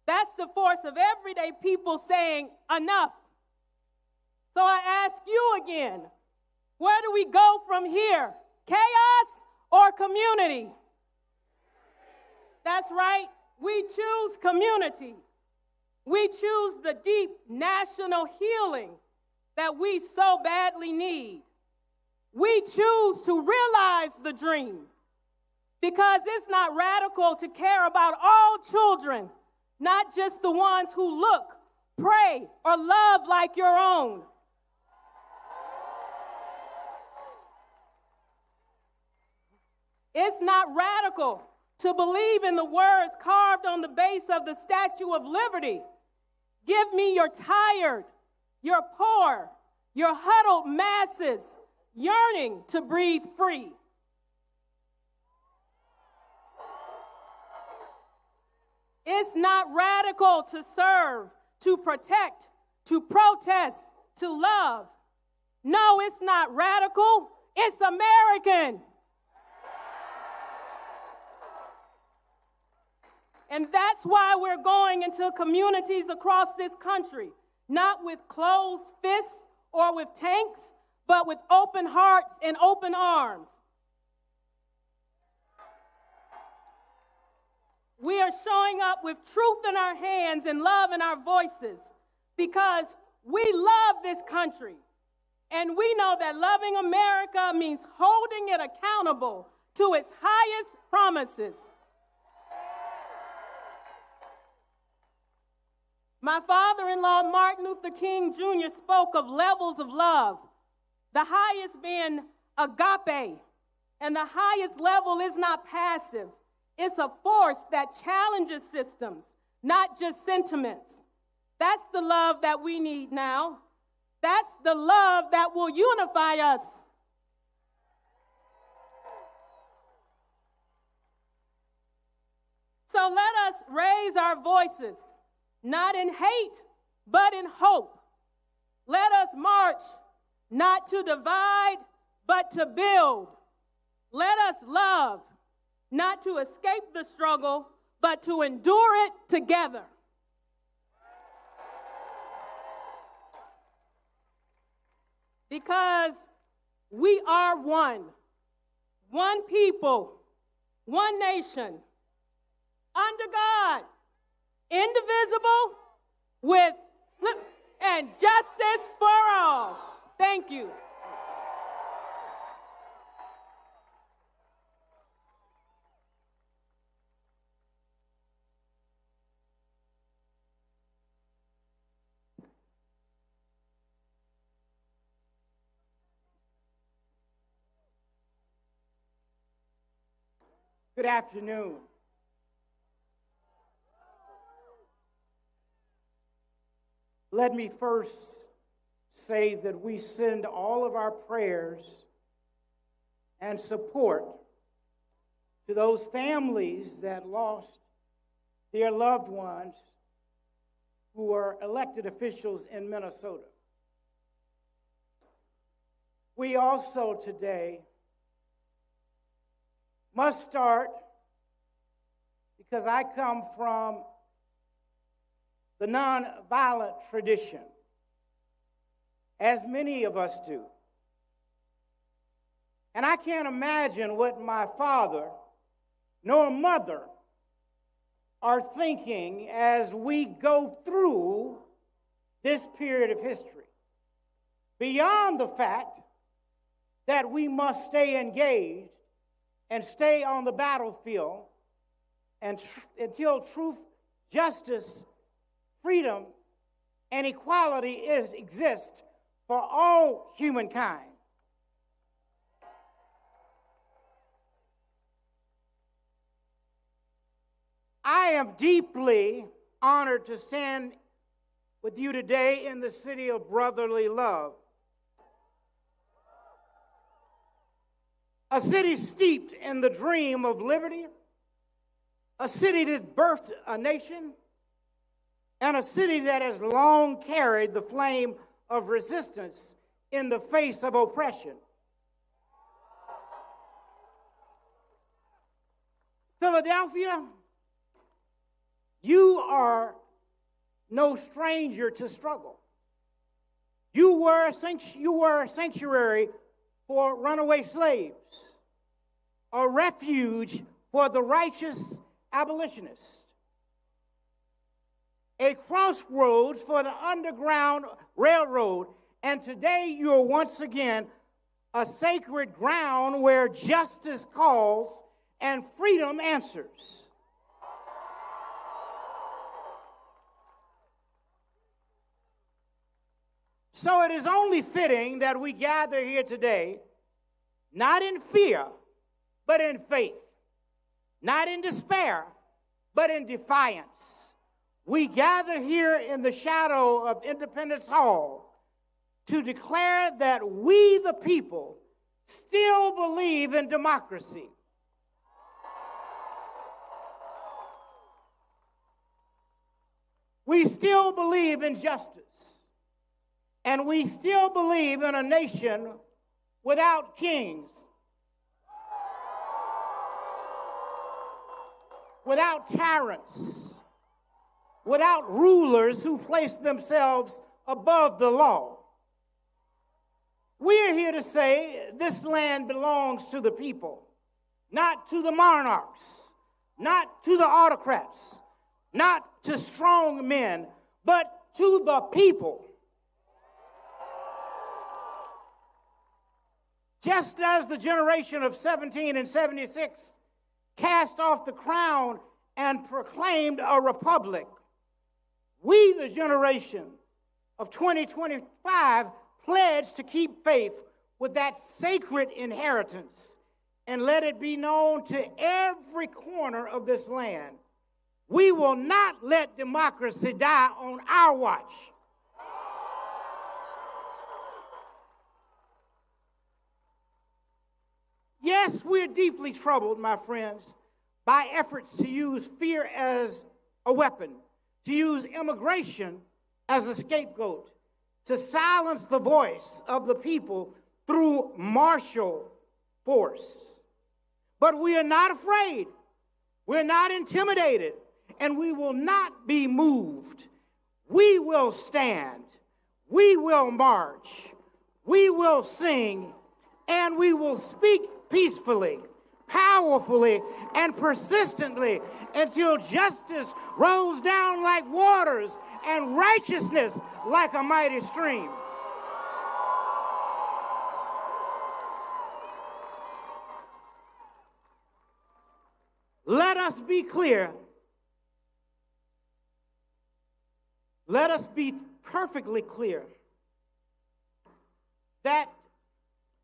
That's the force of everyday people saying enough. So I ask you again, where do we go from here? Chaos or community? That's right, we choose community. We choose the deep national healing that we so badly need. We choose to realize the dream, because it's not radical to care about all children, not just the ones who look, pray, or love like your own. It's not radical to believe in the words carved on the base of the Statue of Liberty. Give me your tired, your poor, your huddled masses yearning to breathe free. It's not radical to serve, to protect, to protest, to love. No, it's not radical. It's American. And that's why we're going into communities across this country, not with closed fists or with tanks, but with open hearts and open arms. We are showing up with truth in our hands and love in our voices, because we love this country. And we know that loving America means holding it accountable to its highest promises. My father-in-law, Martin Luther King Jr., spoke of levels of love, the highest being agape, and the highest level is not passive. It's a force that challenges systems, not just sentiments. That's the love that we need now. That's the love that will unify us. So let us raise our voices, not in hate, but in hope. Let us march, not to divide, but to build. Let us love, not to escape the struggle, but to endure it together. Because we are one people, one nation, under God, indivisible, with and justice for all. Thank you. Good afternoon. Let me first say that we send all of our prayers and support to those families that lost their loved ones who were elected officials in Minnesota. We also today must start, because I come from the nonviolent tradition, as many of us do. And I can't imagine what my father nor mother are thinking as we go through this period of history. Beyond the fact that we must stay engaged and stay on the battlefield until truth, justice, freedom, and equality exist for all humankind. I am deeply honored to stand with you today in the city of brotherly love. A city steeped in the dream of liberty, a city that birthed a nation, and a city that has long carried the flame of resistance in the face of oppression. Philadelphia, you are no stranger to struggle. You were a sanctuary for runaway slaves, a refuge for the righteous abolitionist, a crossroads for the Underground Railroad, and today you are once again a sacred ground where justice calls and freedom answers. So it is only fitting that we gather here today, not in fear, but in faith, not in despair, but in defiance. We gather here in the shadow of Independence Hall to declare that we, the people, still believe in democracy. We still believe in justice. And we still believe in a nation without kings, without tyrants, without rulers who place themselves above the law. We are here to say this land belongs to the people, not to the monarchs, not to the autocrats, not to strong men, but to the people. Just as the generation of 1776 cast off the crown and proclaimed a republic, we, the generation of 2025, pledge to keep faith with that sacred inheritance and let it be known to every corner of this land. We will not let democracy die on our watch. Yes, we're deeply troubled, my friends, by efforts to use fear as a weapon, to use immigration as a scapegoat, to silence the voice of the people through martial force. But we are not afraid, we're not intimidated, and we will not be moved. We will stand, we will march, we will sing, and we will speak peacefully. powerfully and persistently until justice rolls down like waters and righteousness like a mighty stream. Let us be clear. Let us be perfectly clear that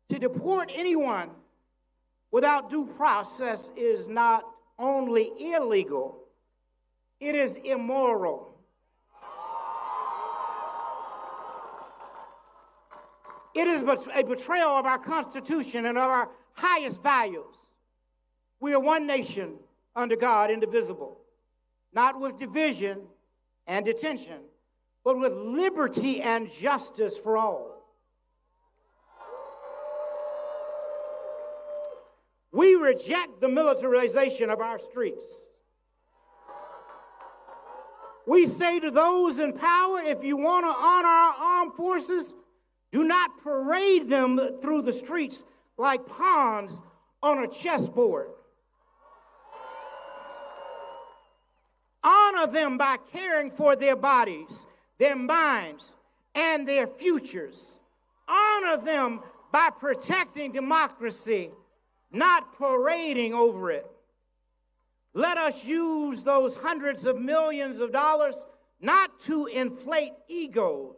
to deport anyone without due process is not only illegal, it is immoral. It is a betrayal of our Constitution and of our highest values. We are one nation under God, indivisible, not with division and detention, but with liberty and justice for all. We reject the militarization of our streets. We say to those in power, if you want to honor our armed forces, do not parade them through the streets like pawns on a chessboard. Honor them by caring for their bodies, their minds, and their futures. Honor them by protecting democracy, not parading over it. Let us use those hundreds of millions of dollars not to inflate egos,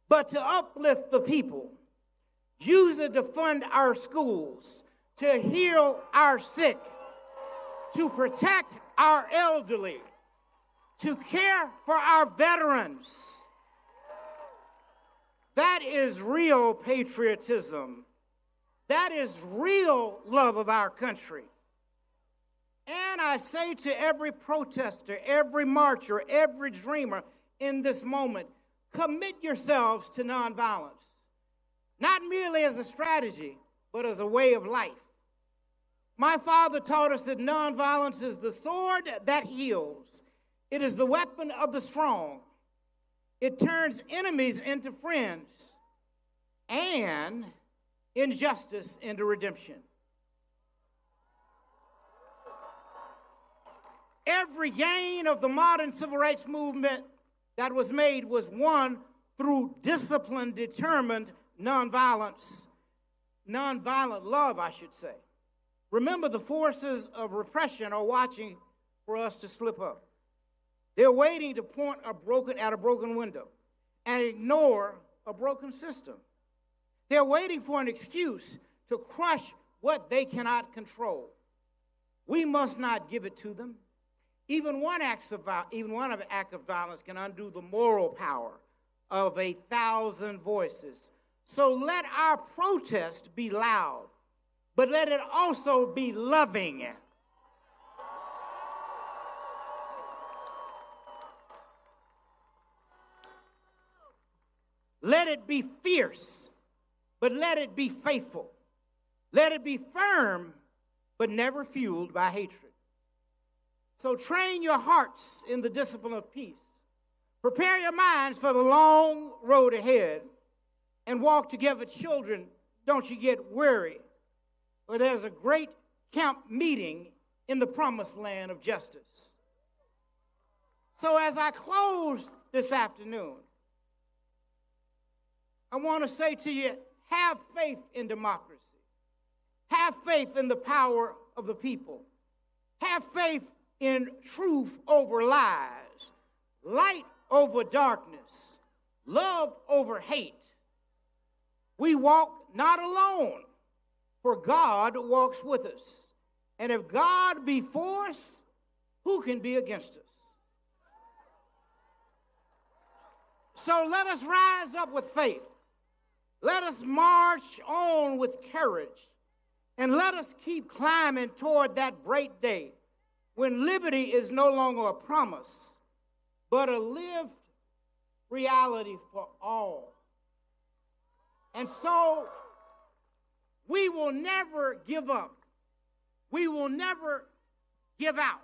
but to uplift the people. Use it to fund our schools, to heal our sick, to protect our elderly, to care for our veterans. That is real patriotism. That is real love of our country. And I say to every protester, every marcher, every dreamer in this moment, commit yourselves to nonviolence, not merely as a strategy, but as a way of life. My father taught us that nonviolence is the sword that heals. It is the weapon of the strong. It turns enemies into friends and injustice into redemption. Every gain of the modern civil rights movement that was made was won through disciplined, determined nonviolence. Nonviolent love, I should say. Remember, the forces of repression are watching for us to slip up. They're waiting to point at a broken window and ignore a broken system. They're waiting for an excuse to crush what they cannot control. We must not give it to them. Even one act of violence can undo the moral power of 1,000 voices. So let our protest be loud, but let it also be loving. Let it be fierce, but let it be faithful. Let it be firm, but never fueled by hatred. So train your hearts in the discipline of peace. Prepare your minds for the long road ahead and walk together. Children, don't you get weary. For there's a great camp meeting in the promised land of justice. So as I close this afternoon, I want to say to you, have faith in democracy. Have faith in the power of the people. Have faith in truth over lies, light over darkness, love over hate. We walk not alone, for God walks with us. And if God be for us, who can be against us? So let us rise up with faith. Let us march on with courage. And let us keep climbing toward that great day when liberty is no longer a promise, but a lived reality for all. And so we will never give up. We will never give out.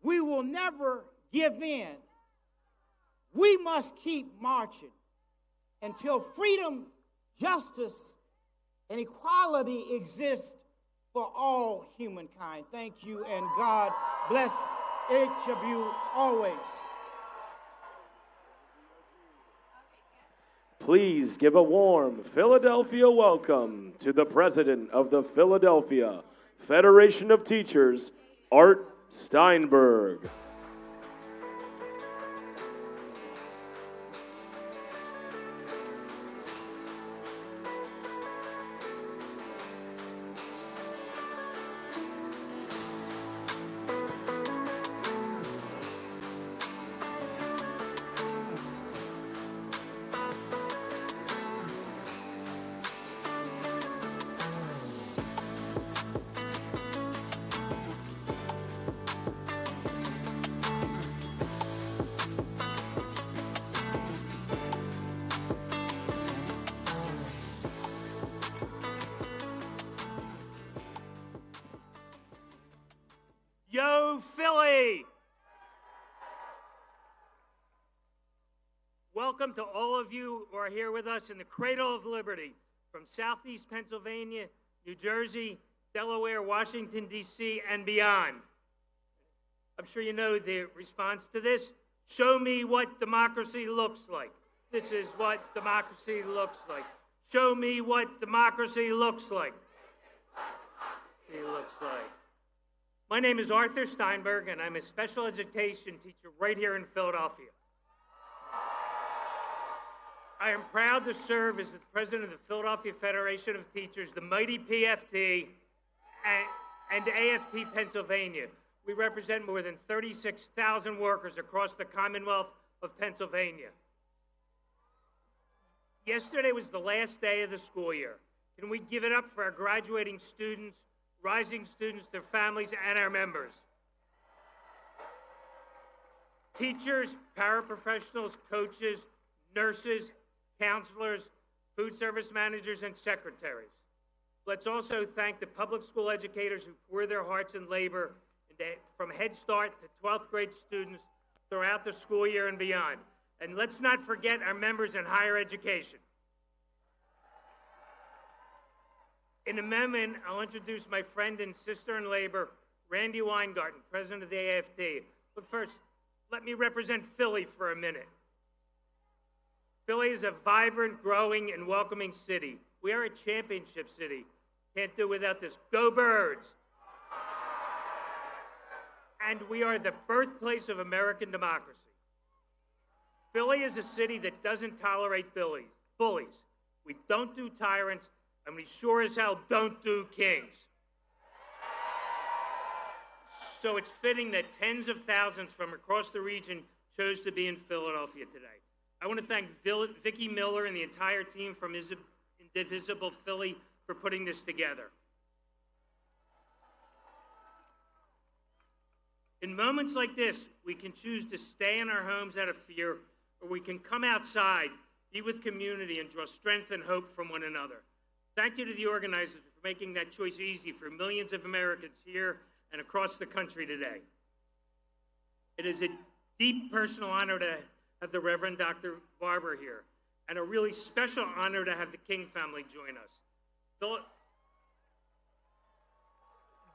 We will never give in. We must keep marching until freedom, justice, and equality exist for all humankind. Thank you, and God bless each of you always. Please give a warm Philadelphia welcome to the President of the Philadelphia Federation of Teachers, Art Steinberg. Yo, Philly! Welcome to all of you who are here with us in the cradle of liberty from Southeast Pennsylvania, New Jersey, Delaware, Washington, D.C., and beyond. I'm sure you know the response to this. Show me what democracy looks like. This is what democracy looks like. Show me what democracy looks like. My name is Arthur Steinberg, and I'm a special education teacher right here in Philadelphia. I am proud to serve as the president of the Philadelphia Federation of Teachers, the mighty PFT, and AFT Pennsylvania. We represent more than 36,000 workers across the Commonwealth of Pennsylvania. Yesterday was the last day of the school year. Can we give it up for our graduating students, rising students, their families, and our members? Teachers, paraprofessionals, coaches, nurses, counselors, food service managers, and secretaries. Let's also thank the public school educators who pour their hearts and labor from Head Start to 12th grade students throughout the school year and beyond. And let's not forget our members in higher education. In a moment, I'll introduce my friend and sister in labor, Randy Weingarten, president of the AFT. But first, let me represent Philly for a minute. Philly is a vibrant, growing, and welcoming city. We are a championship city. Can't do without this. Go Birds! And we are the birthplace of American democracy. Philly is a city that doesn't tolerate bullies. We don't do tyrants, and we sure as hell don't do kings. So it's fitting that tens of thousands from across the region chose to be in Philadelphia today. I want to thank Vicki Miller and the entire team from Indivisible Philly for putting this together. In moments like this, we can choose to stay in our homes out of fear, or we can come outside, be with community, and draw strength and hope from one another. Thank you to the organizers for making that choice easy for millions of Americans here and across the country today. It is a deep personal honor to have the Reverend Dr. Barber here, and a really special honor to have the King family join us.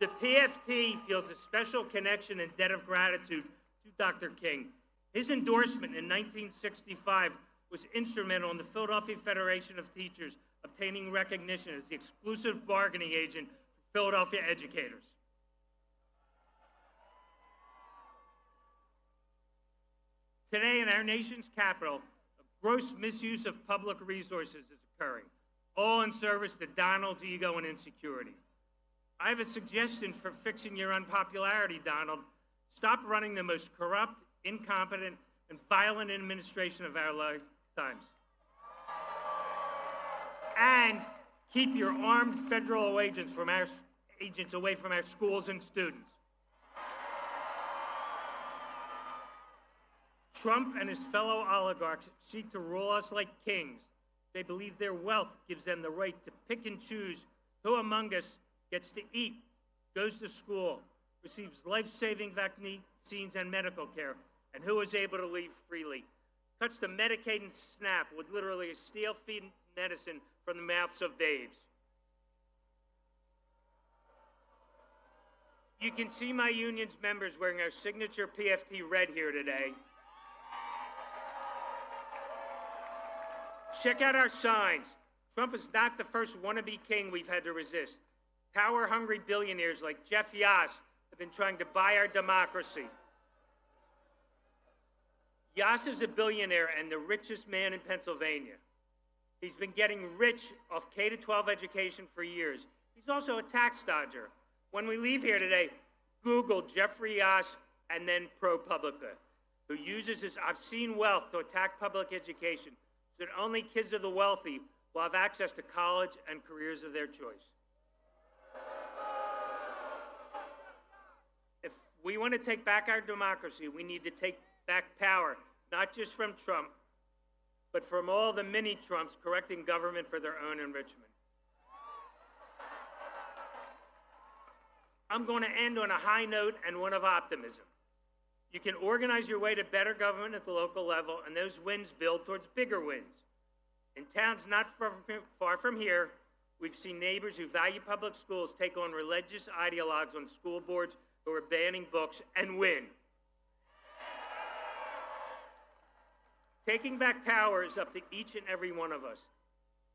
The PFT feels a special connection and debt of gratitude to Dr. King. His endorsement in 1965 was instrumental in the Philadelphia Federation of Teachers obtaining recognition as the exclusive bargaining agent for Philadelphia educators. Today in our nation's capital, a gross misuse of public resources is occurring, all in service to Donald's ego and insecurity. I have a suggestion for fixing your unpopularity, Donald. Stop running the most corrupt, incompetent, and violent administration of our lifetimes. And keep your armed federal agents away from our schools and students. Trump and his fellow oligarchs seek to rule us like kings. They believe their wealth gives them the right to pick and choose who among us gets to eat, goes to school, receives life-saving vaccines and medical care, and who is able to leave freely. Cuts to Medicaid and SNAP with literally a steel-feed medicine from the mouths of babes. You can see my union's members wearing our signature PFT red here today. Check out our signs. Trump is not the first wannabe king we've had to resist. Power-hungry billionaires like Jeff Yass have been trying to buy our democracy. Yass is a billionaire and the richest man in Pennsylvania. He's been getting rich off K-12 education for years. He's also a tax dodger. When we leave here today, Google Jeffrey Yass and then ProPublica, who uses his obscene wealth to attack public education so that only kids of the wealthy will have access to college and careers of their choice. If we want to take back our democracy, we need to take back power, not just from Trump, but from all the mini-Trumps correcting government for their own enrichment. I'm going to end on a high note and one of optimism. You can organize your way to better government at the local level, and those wins build towards bigger wins. In towns not far from here, we've seen neighbors who value public schools take on religious ideologues on school boards who are banning books and win. Taking back power is up to each and every one of us.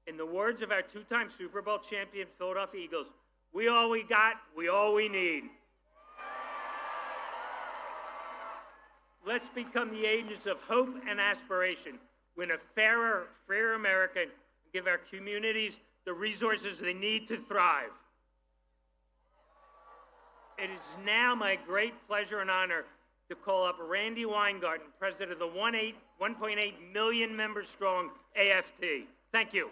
In the words of our two-time Super Bowl champion Philadelphia Eagles, we all we got, we all we need. Let's become the agents of hope and aspiration, win a fairer, freer America, and give our communities the resources they need to thrive. It is now my great pleasure and honor to call up Randy Weingarten, president of the 1.8 million member strong AFT. Thank you.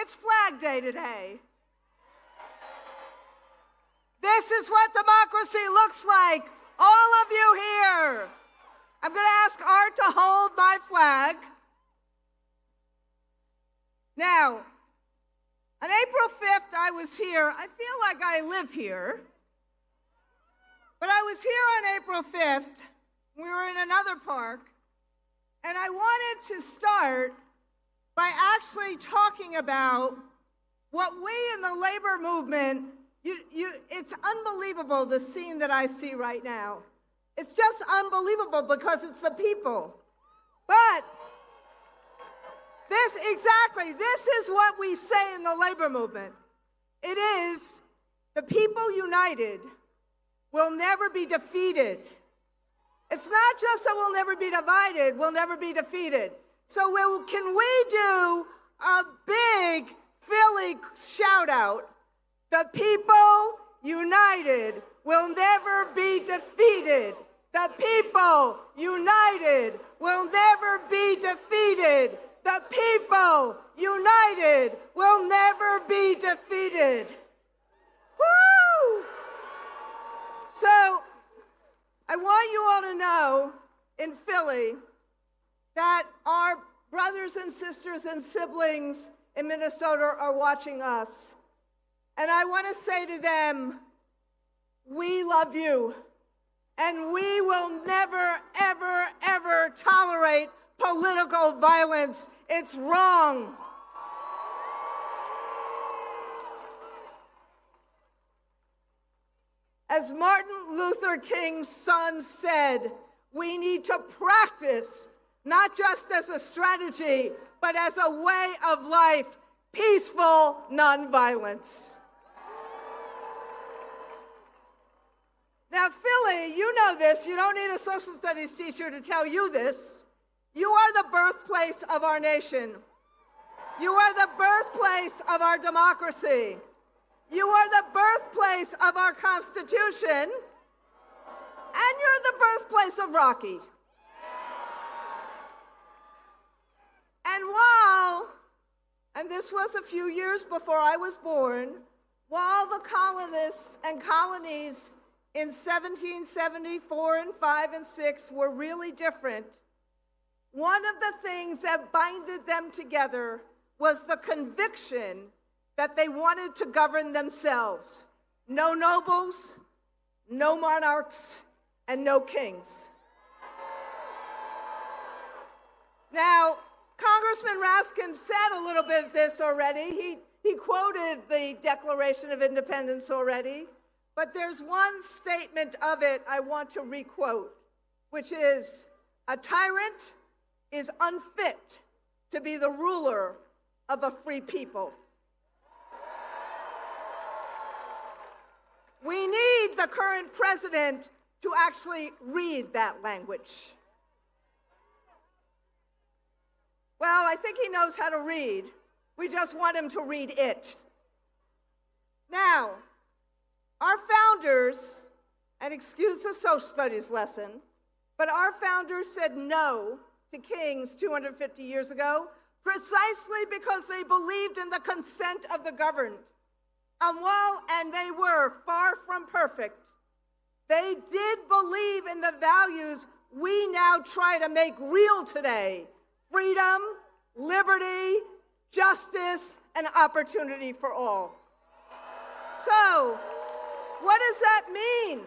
It's Flag Day today. This is what democracy looks like. All of you here. I'm going to ask Art to hold my flag. Now, on April 5th, I was here. I feel like I live here. But I was here on April 5th. We were in another park. And I wanted to start by actually talking about what we in the labor movement, it's unbelievable, the scene that I see right now. It's just unbelievable because it's the people. But this is what we say in the labor movement. It is, the people united will never be defeated. It's not just that we'll never be divided, we'll never be defeated. So can we do a big Philly shout out? The people united will never be defeated. The people united will never be defeated. The people united will never be defeated. Woo! So I want you all to know in Philly that our brothers and sisters and siblings in Minnesota are watching us. And I want to say to them, we love you. And we will never, ever, ever tolerate political violence. It's wrong. As Martin Luther King's son said, we need to practice, not just as a strategy, but as a way of life, peaceful nonviolence. Now, Philly, you know this. You don't need a social studies teacher to tell you this. You are the birthplace of our nation. You are the birthplace of our democracy. You are the birthplace of our Constitution. And you're the birthplace of Rocky. And while and this was a few years before I was born, while the colonists and colonies in 1774 and 5 and 6 were really different, one of the things that binded them together was the conviction that they wanted to govern themselves. No nobles, no monarchs, and no kings. Now, Congressman Raskin said a little bit of this already. He quoted the Declaration of Independence already, but there's one statement of it I want to requote, which is, "A tyrant is unfit to be the ruler of a free people." We need the current president to actually read that language. Well, I think he knows how to read. We just want him to read it. Now, our founders, and excuse the social studies lesson, but our founders said no to kings 250 years ago precisely because they believed in the consent of the governed. And they were far from perfect, they did believe in the values we now try to make real today: freedom, liberty, justice, and opportunity for all. So, what does that mean?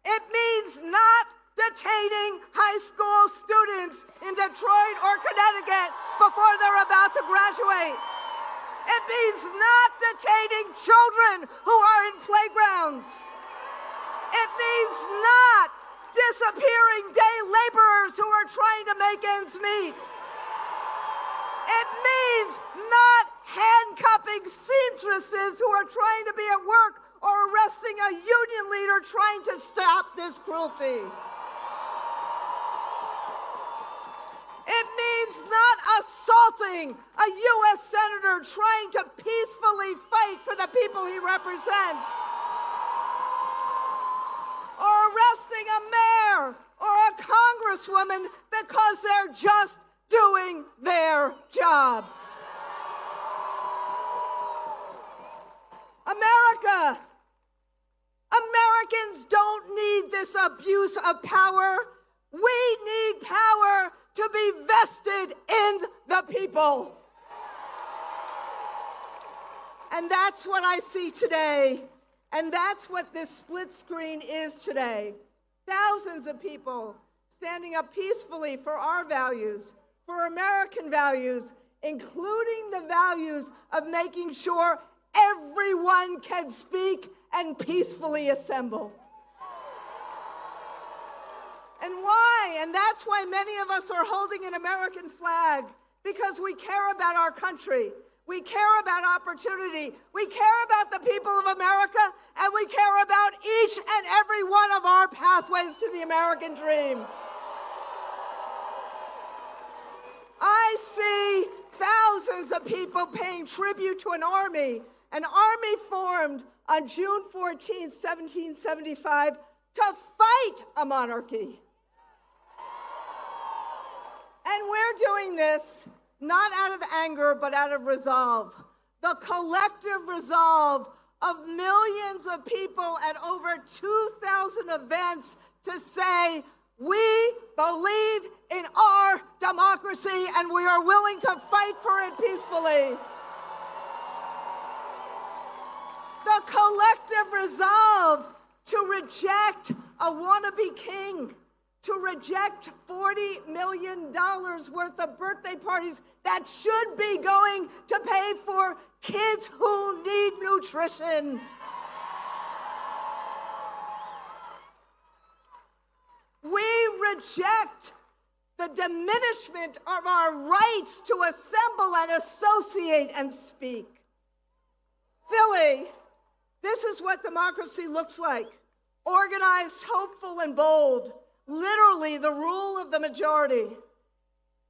It means not detaining high school students in Detroit or Connecticut before they're about to graduate. It means not detaining children who are in playgrounds. It means not disappearing day laborers who are trying to make ends meet. It means not handcuffing seamstresses who are trying to be at work or arresting a union leader trying to stop this cruelty. It means not assaulting a U.S. senator trying to peacefully fight for the people he represents, or arresting a mayor or a congresswoman because they're just doing their jobs. Americans don't need this abuse of power. We need power to be vested in the people. And that's what I see today. And that's what this split screen is today. Thousands of people standing up peacefully for our values, for American values, including the values of making sure everyone can speak and peacefully assemble. And why? And that's why many of us are holding an American flag, because we care about our country. We care about opportunity. We care about the people of America, and we care about each and every one of our pathways to the American dream. I see thousands of people paying tribute to an army formed on June 14, 1775, to fight a monarchy. And we're doing this not out of anger, but out of resolve. The collective resolve of millions of people at over 2,000 events to say, we believe in our democracy and we are willing to fight for it peacefully. The collective resolve to reject a wannabe king, to reject $40 million worth of birthday parties that should be going to pay for kids who need nutrition. We reject the diminishment of our rights to assemble and associate and speak. Philly, this is what democracy looks like. Organized, hopeful, and bold. Literally the rule of the majority.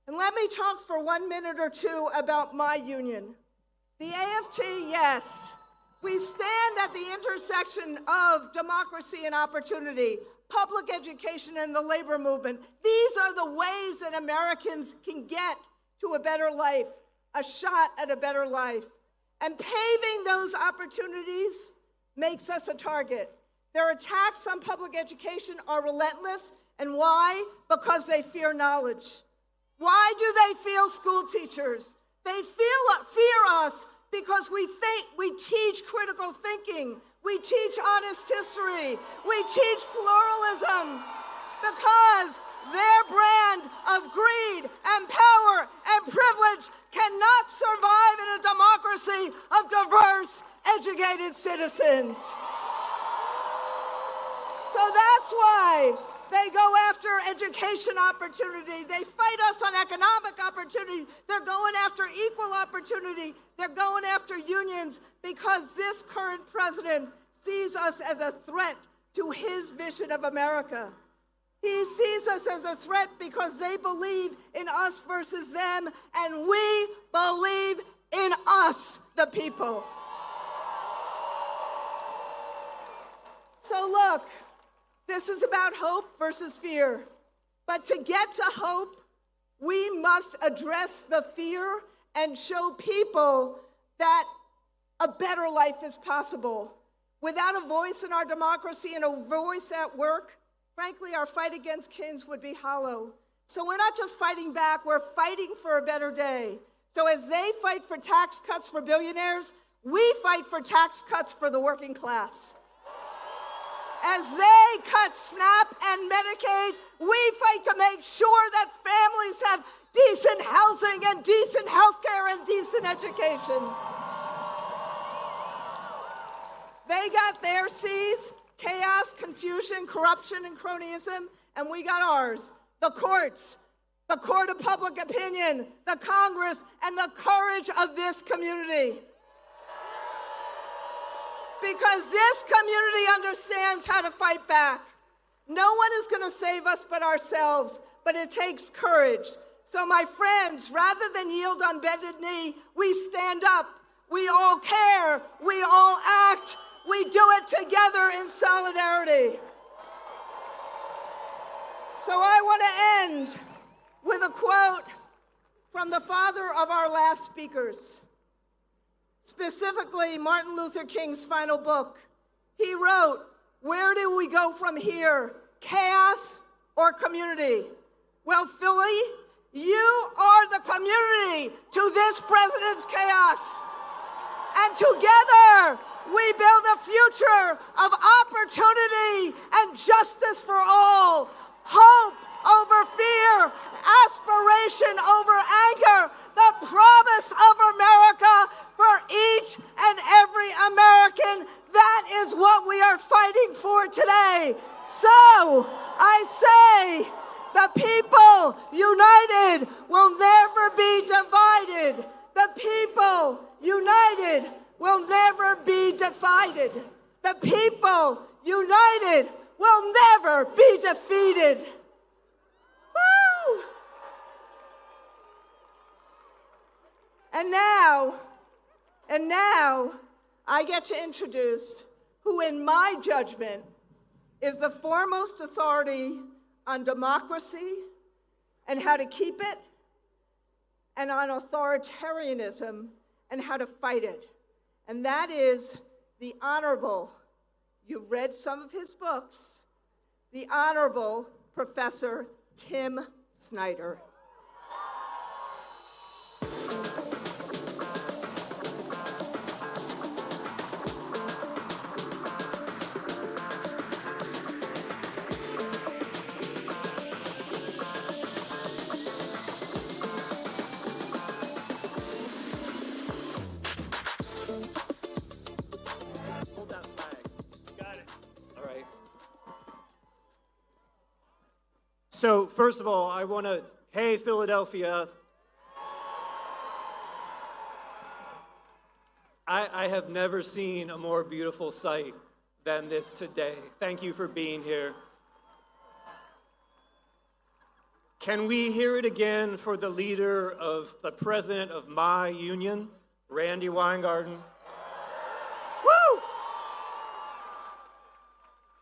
And let me talk for 1 minute or two about my union. The AFT, yes, we stand at the intersection of democracy and opportunity, public education and the labor movement. These are the ways that Americans can get to a better life. a shot at a better life. And paving those opportunities makes us a target. Their attacks on public education are relentless. And why? Because they fear knowledge. Why do they fear school teachers? They fear us because we teach critical thinking. We teach honest history. We teach pluralism. Because their brand of greed and power and privilege cannot survive in a democracy of diverse, educated citizens. So that's why they go after education opportunity. They fight us on economic opportunity. They're going after equal opportunity. They're going after unions because this current president sees us as a threat to his vision of America. He sees us as a threat because they believe in us versus them, and we believe in us, the people. So look, this is about hope versus fear. But to get to hope, we must address the fear and show people that a better life is possible. Without a voice in our democracy and a voice at work, frankly, our fight against Kings would be hollow. So we're not just fighting back, we're fighting for a better day. So as they fight for tax cuts for billionaires, we fight for tax cuts for the working class. As they cut SNAP and Medicaid, we fight to make sure that families have decent housing and decent health care and decent education. They got their C's: chaos, confusion, corruption, and cronyism, and we got ours: the courts, the court of public opinion, the Congress, and the courage of this community. Because this community understands how to fight back. No one is going to save us but ourselves, but it takes courage. So my friends, rather than yield on bended knee, we stand up. We all care. We all act. We do it together in solidarity. So I want to end with a quote from the father of our last speakers. Specifically, Martin Luther King's final book. He wrote, "Where do we go from here? Chaos or community?" Well, Philly, you are the community to this president's chaos. And together, we build a future of opportunity and justice for all. Hope over fear, aspiration over anger, the promise of America for each and every American. That is what we are fighting for today. So I say, the people united will never be divided. The people united will never be divided. The people united will never be defeated. Woo! And now, I get to introduce who, in my judgment, is the foremost authority on democracy and how to keep it, and on authoritarianism and how to fight it. And that is the Honorable, you've read some of his books, the Honorable Professor Tim Snyder. So first of all, I want to, hey, Philadelphia. I have never seen a more beautiful sight than this today. Thank you for being here. Can we hear it again for the leader of the president of my union, Randy Weingarten? Woo!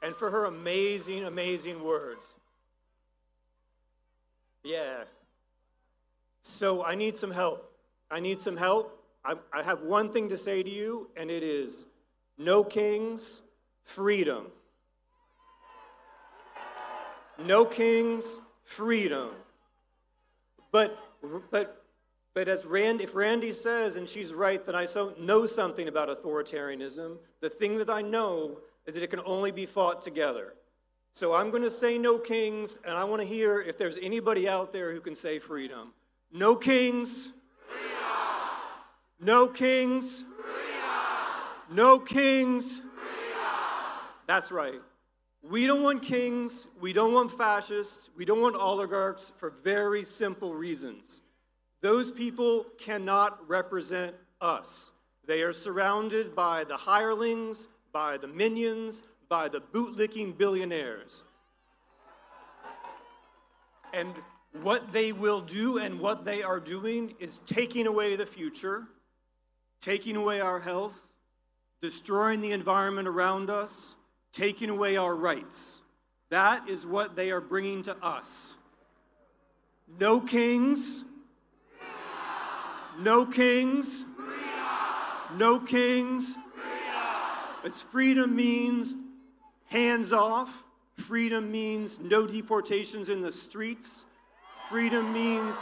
And for her amazing, amazing words. Yeah. So I need some help. I need some help. I have one thing to say to you, and it is, no kings, freedom. No kings, freedom. But as if Randy says, and she's right, that I know something about authoritarianism, the thing that I know is that it can only be fought together. So I'm going to say no kings, and I want to hear if there's anybody out there who can say freedom. No kings. Freedom. No kings. Freedom. No kings. Freedom. That's right. We don't want kings, we don't want fascists, we don't want oligarchs for very simple reasons. Those people cannot represent us. They are surrounded by the hirelings, by the minions, by the bootlicking billionaires. And what they will do and what they are doing is taking away the future, taking away our health, destroying the environment around us, taking away our rights. That is what they are bringing to us. No kings. No kings. No kings. As freedom means hands off. Freedom means no deportations in the streets. Freedom means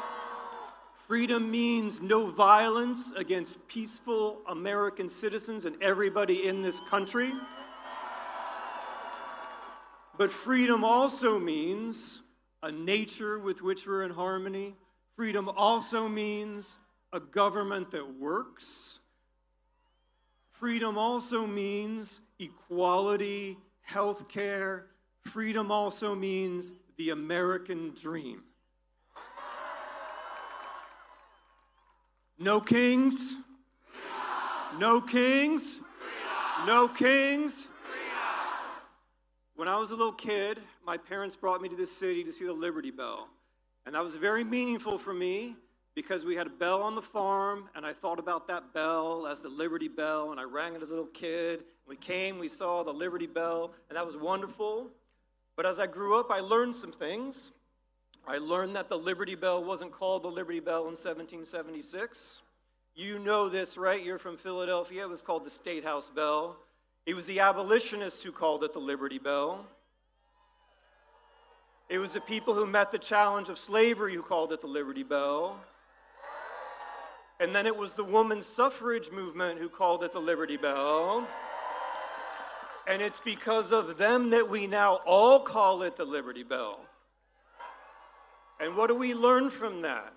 no violence against peaceful American citizens and everybody in this country. But freedom also means a nature with which we're in harmony. Freedom also means a government that works. Freedom also means equality, health care. Freedom also means the American dream. No kings. No kings. No kings. When I was a little kid, my parents brought me to this city to see the Liberty Bell. And that was very meaningful for me because we had a bell on the farm, and I thought about that bell as the Liberty Bell, and I rang it as a little kid. We came, we saw the Liberty Bell, and that was wonderful. But as I grew up, I learned some things. I learned that the Liberty Bell wasn't called the Liberty Bell in 1776. You know this, right? You're from Philadelphia. It was called the State House Bell. It was the abolitionists who called it the Liberty Bell. It was the people who met the challenge of slavery who called it the Liberty Bell. And then it was the women's suffrage movement who called it the Liberty Bell. And it's because of them that we now all call it the Liberty Bell. And what do we learn from that?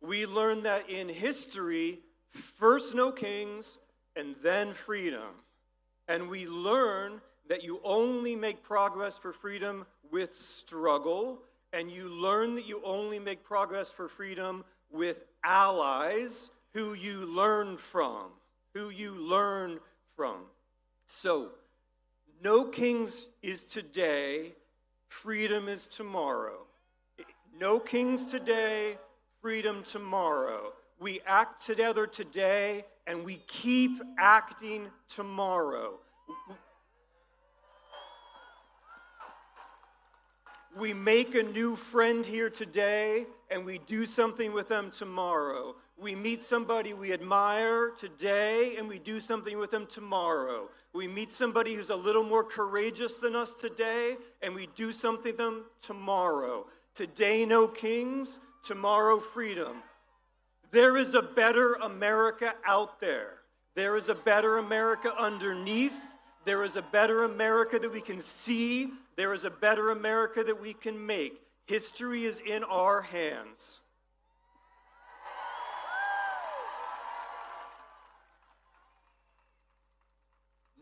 We learn that in history, first no kings and then freedom. And we learn that you only make progress for freedom with struggle, and you learn that you only make progress for freedom with allies who you learn from. So, no kings is today, freedom is tomorrow. No kings today, freedom tomorrow. We act together today, and we keep acting tomorrow. We make a new friend here today, and we do something with them tomorrow. We meet somebody we admire today, and we do something with them tomorrow. We meet somebody who's a little more courageous than us today, and we do something with them tomorrow. Today, no kings, tomorrow, freedom. There is a better America out there. There is a better America underneath. There is a better America that we can see. There is a better America that we can make. History is in our hands.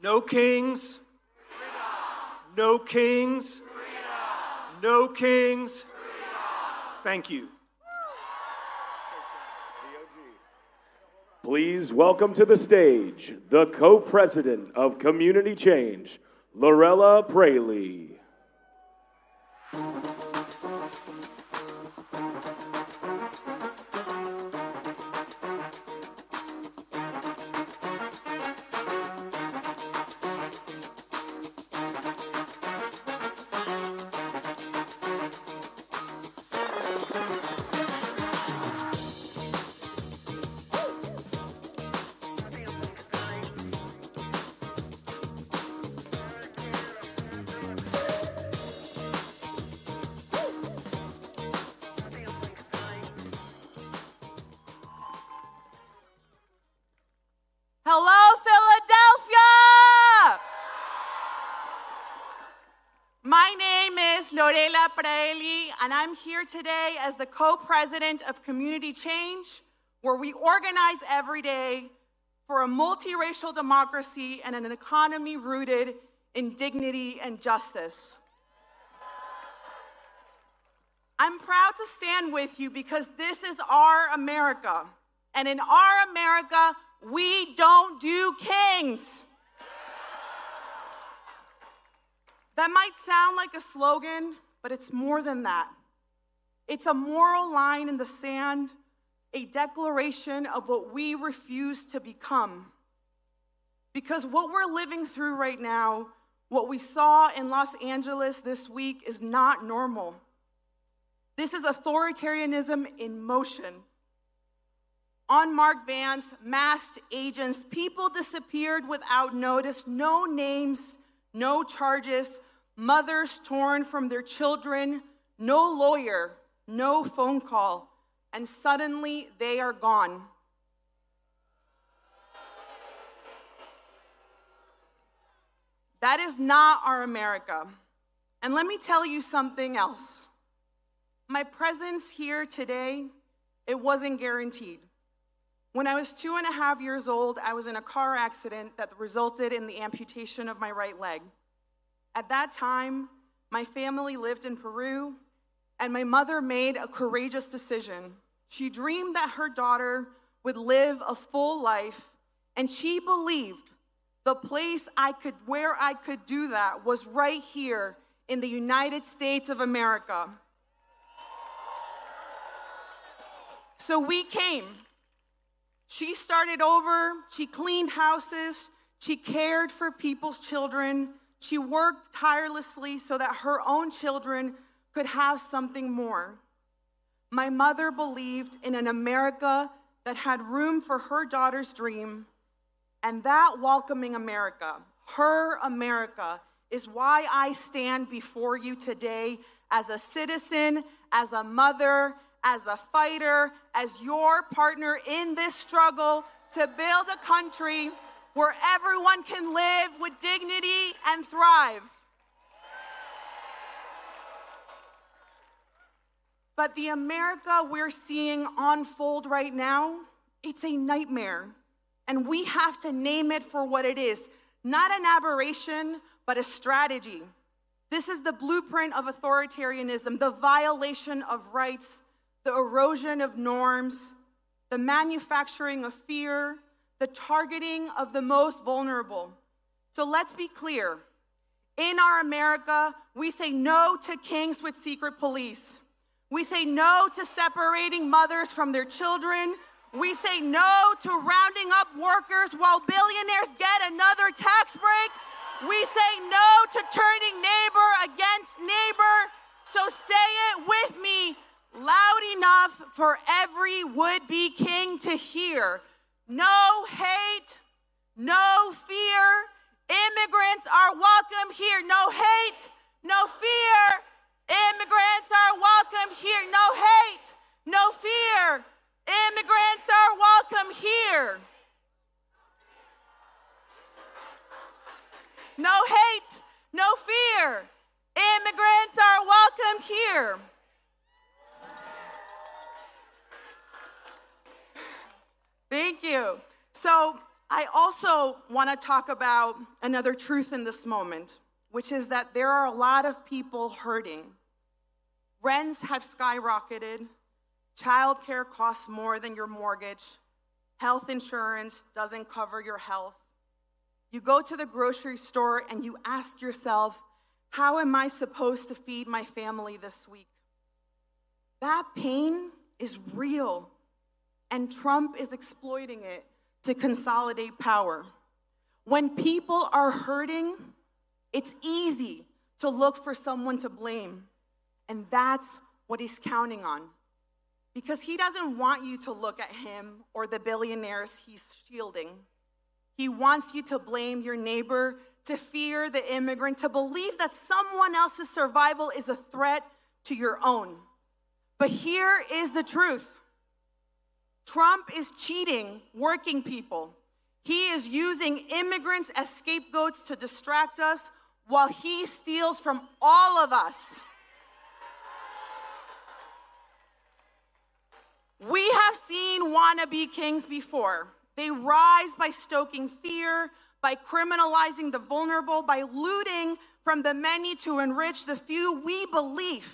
No kings. Freedom. No kings. Freedom. No kings. Freedom. Thank you. Please welcome to the stage the co-president of Community Change, Lorella Praeli. Lorella Praeli, and I'm here today as the co-president of Community Change, where we organize every day for a multiracial democracy and an economy rooted in dignity and justice. I'm proud to stand with you because this is our America. And in our America, we don't do kings. That might sound like a slogan, but it's more than that. It's a moral line in the sand, a declaration of what we refuse to become. Because what we're living through right now, what we saw in Los Angeles this week, is not normal. This is authoritarianism in motion. Unmarked vans, masked agents, people disappeared without notice, no names, no charges, mothers torn from their children, no lawyer, no phone call, and suddenly they are gone. That is not our America. And let me tell you something else. My presence here today, it wasn't guaranteed. When I was 2.5 years old, I was in a car accident that resulted in the amputation of my right leg. At that time, my family lived in Peru, and my mother made a courageous decision. She dreamed that her daughter would live a full life, and she believed the place where I could do that was right here in the United States of America. So we came. She started over, she cleaned houses, she cared for people's children, she worked tirelessly so that her own children could have something more. My mother believed in an America that had room for her daughter's dream, and that welcoming America, her America, is why I stand before you today as a citizen, as a mother, as a fighter, as your partner in this struggle to build a country where everyone can live with dignity and thrive. But the America we're seeing unfold right now, it's a nightmare. And we have to name it for what it is. Not an aberration, but a strategy. This is the blueprint of authoritarianism, the violation of rights, the erosion of norms, the manufacturing of fear, the targeting of the most vulnerable. So let's be clear. In our America, we say no to kings with secret police. We say no to separating mothers from their children. We say no to rounding up workers while billionaires get another tax break. We say no to turning neighbor against neighbor. So say it with me, loud enough for every would-be king to hear. No hate, no fear. Immigrants are welcome here. No hate, no fear. Immigrants are welcome here. No hate, no fear. Immigrants are welcome here. No hate, no fear. Immigrants are welcome here. Thank you. So I also want to talk about another truth in this moment, which is that there are a lot of people hurting. Rents have skyrocketed. Childcare costs more than your mortgage. Health insurance doesn't cover your health. You go to the grocery store and you ask yourself, how am I supposed to feed my family this week? That pain is real, and Trump is exploiting it to consolidate power. When people are hurting, it's easy to look for someone to blame, and that's what he's counting on. Because he doesn't want you to look at him or the billionaires he's shielding. He wants you to blame your neighbor, to fear the immigrant, to believe that someone else's survival is a threat to your own. But here is the truth. Trump is cheating working people. He is using immigrants as scapegoats to distract us while he steals from all of us. want to be kings before. They rise by stoking fear, by criminalizing the vulnerable, by looting from the many to enrich the few. We believe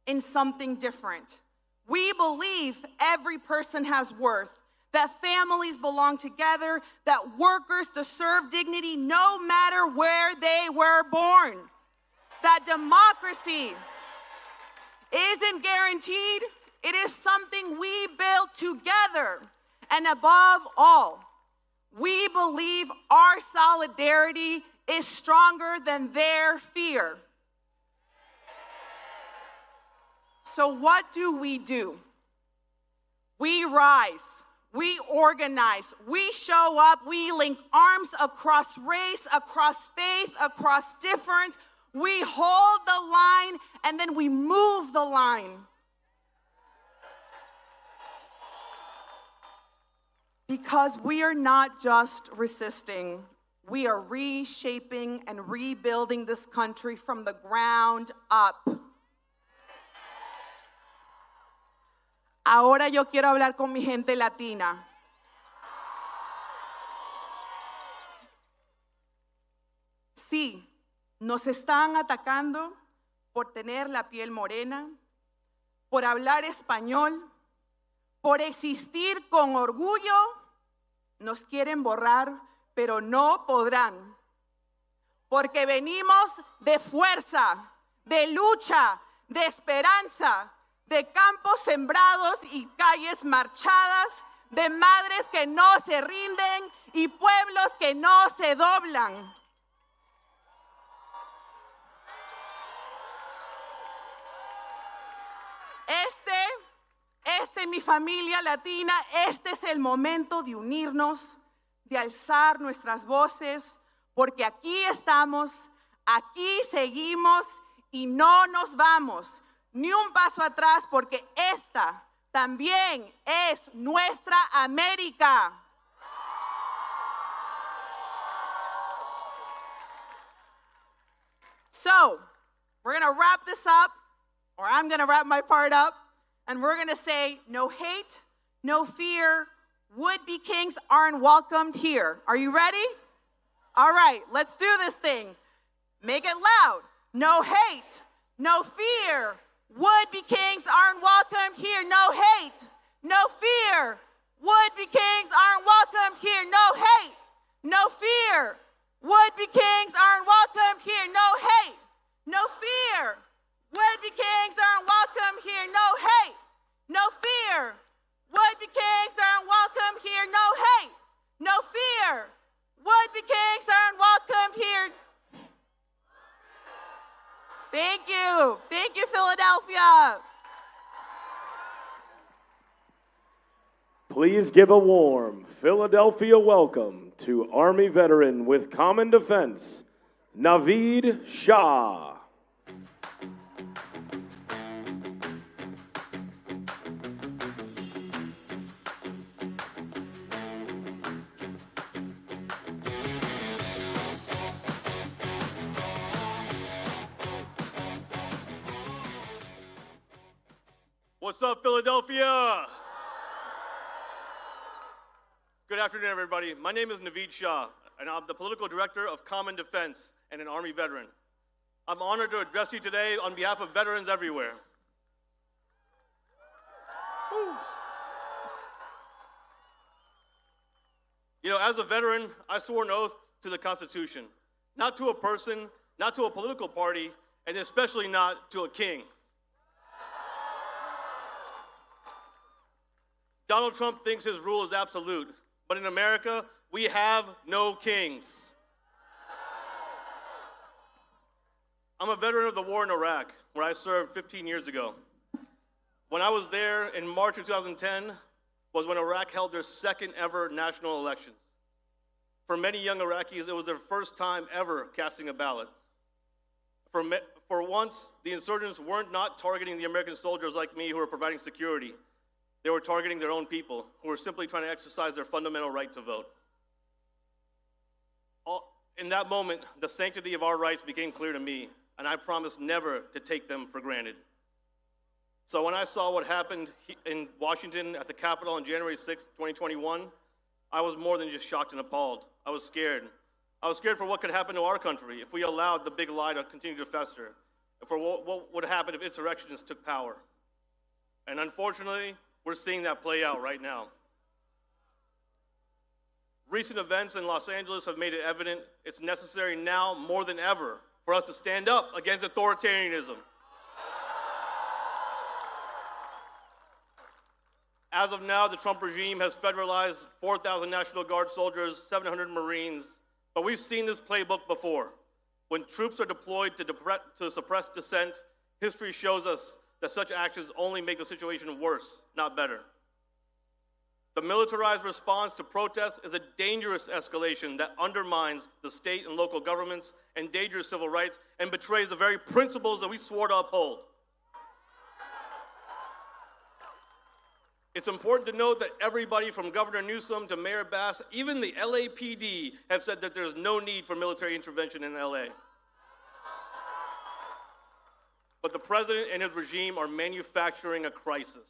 in something different. We believe every person has worth, that families belong together, that workers deserve dignity no matter where they were born, that democracy isn't guaranteed. It is something we build together. And above all, we believe our solidarity is stronger than their fear. So what do? We rise, we organize, we show up, we link arms across race, across faith, across difference. We hold the line and then we move the line. Because we are not just resisting, we are reshaping and rebuilding this country from the ground up. Ahora yo quiero hablar con mi gente latina. Sí, nos están atacando por tener la piel morena, por hablar español, por existir con orgullo. Nos quieren borrar, pero no podrán. Porque venimos de fuerza, de lucha, de esperanza, de campos sembrados y calles marchadas, de madres que no se rinden y pueblos que no se doblan. Mi familia latina, este es el momento de unirnos, de alzar nuestras voces, porque aquí estamos, aquí seguimos y no nos vamos, ni un paso atrás, porque esta también es nuestra América. So, we're going to wrap this up, or I'm going to wrap my part up. And we're going to say, no hate, no fear. Would-be kings aren't welcomed here. Are you ready? All right, let's do this thing. Make it loud. No hate, no fear. Would-be kings aren't welcomed here. No hate, no fear. Would-be kings aren't welcomed here. No hate, no fear. Would-be kings aren't welcomed here. No hate, no fear. Would-be kings aren't welcome here, no hate, no fear. Would-be kings aren't welcome here, no hate, no fear. Would-be kings aren't welcome here. Thank you. Thank you, Philadelphia. Please give a warm Philadelphia welcome to Army veteran with Common Defense, Naveed Shah. What's up, Philadelphia? Good afternoon, everybody. My name is Naveed Shah, and I'm the political director of Common Defense and an Army veteran. I'm honored to address you today on behalf of veterans everywhere. Woo. You know, as a veteran, I swore an oath to the Constitution, not to a person, not to a political party, and especially not to a king. Donald Trump thinks his rule is absolute, but in America, we have no kings. I'm a veteran of the war in Iraq, where I served 15 years ago. When I was there in March of 2010 was when Iraq held their second ever national elections. For many young Iraqis, it was their first time ever casting a ballot. For once, the insurgents weren't not targeting the American soldiers like me who were providing security. They were targeting their own people, who were simply trying to exercise their fundamental right to vote. In that moment, the sanctity of our rights became clear to me, and I promised never to take them for granted. So when I saw what happened in Washington at the Capitol on January 6, 2021, I was more than just shocked and appalled. I was scared. I was scared for what could happen to our country if we allowed the big lie to continue to fester, and for what would happen if insurrectionists took power. And unfortunately, we're seeing that play out right now. Recent events in Los Angeles have made it evident it's necessary now more than ever for us to stand up against authoritarianism. As of now, the Trump regime has federalized 4,000 National Guard soldiers, 700 Marines, but we've seen this playbook before. When troops are deployed to suppress dissent, history shows us that such actions only make the situation worse, not better. The militarized response to protests is a dangerous escalation that undermines the state and local governments, endangers civil rights, and betrays the very principles that we swore to uphold. It's important to note that everybody from Governor Newsom to Mayor Bass, even the LAPD, have said that there's no need for military intervention in LA. But the president and his regime are manufacturing a crisis.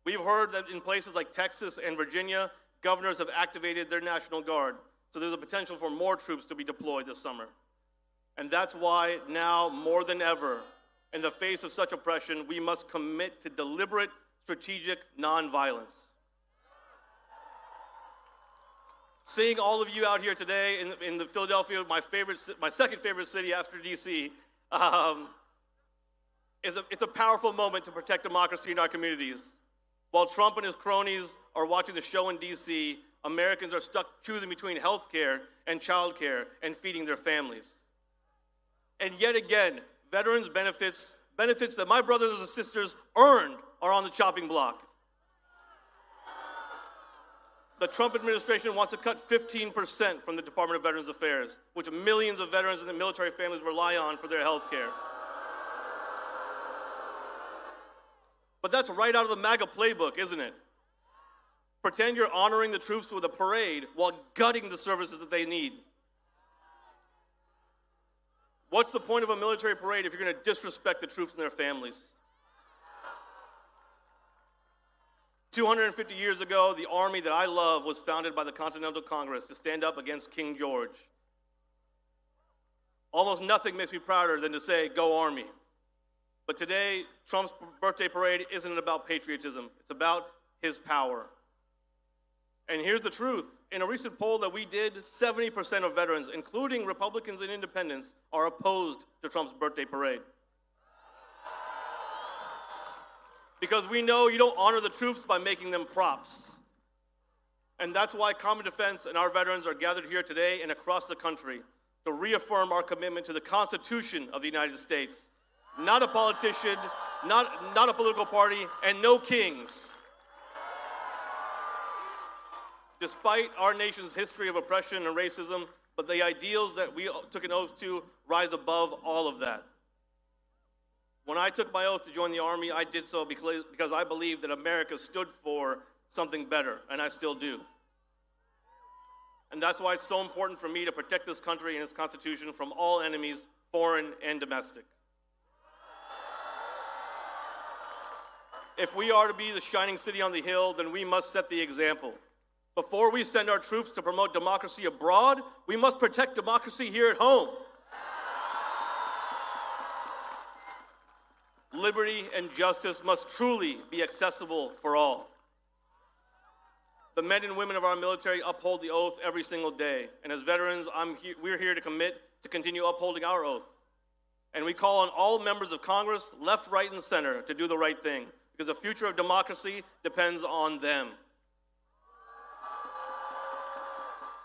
We've heard that in places like Texas and Virginia, governors have activated their National Guard, so there's a potential for more troops to be deployed this summer. And that's why now, more than ever, in the face of such oppression, we must commit to deliberate, strategic nonviolence. Seeing all of you out here today in the Philadelphia, my second favorite city after DC, it's a powerful moment to protect democracy in our communities. While Trump and his cronies are watching the show in DC, Americans are stuck choosing between health care and child care and feeding their families. And yet again, veterans' benefits that my brothers and sisters earned, are on the chopping block. The Trump administration wants to cut 15% from the Department of Veterans Affairs, which millions of veterans and their military families rely on for their health care. But that's right out of the MAGA playbook, isn't it? Pretend you're honoring the troops with a parade while gutting the services that they need. What's the point of a military parade if you're going to disrespect the troops and their families? 250 years ago, the army that I love was founded by the Continental Congress to stand up against King George. Almost nothing makes me prouder than to say, "Go Army." But today, Trump's birthday parade isn't about patriotism. It's about his power. And here's the truth. In a recent poll that we did, 70% of veterans, including Republicans and independents, are opposed to Trump's birthday parade. Because we know you don't honor the troops by making them props. And that's why Common Defense and our veterans are gathered here today and across the country to reaffirm our commitment to the Constitution of the United States. Not a politician, not a political party, and no kings. Despite our nation's history of oppression and racism, but the ideals that we took an oath to rise above all of that. When I took my oath to join the Army, I did so because I believed that America stood for something better, and I still do. And that's why it's so important for me to protect this country and its Constitution from all enemies, foreign and domestic. If we are to be the shining city on the hill, then we must set the example. Before we send our troops to promote democracy abroad, we must protect democracy here at home. Liberty and justice must truly be accessible for all. The men and women of our military uphold the oath every single day. And as veterans, we're here to commit to continue upholding our oath. And we call on all members of Congress, left, right, and center, to do the right thing, because the future of democracy depends on them.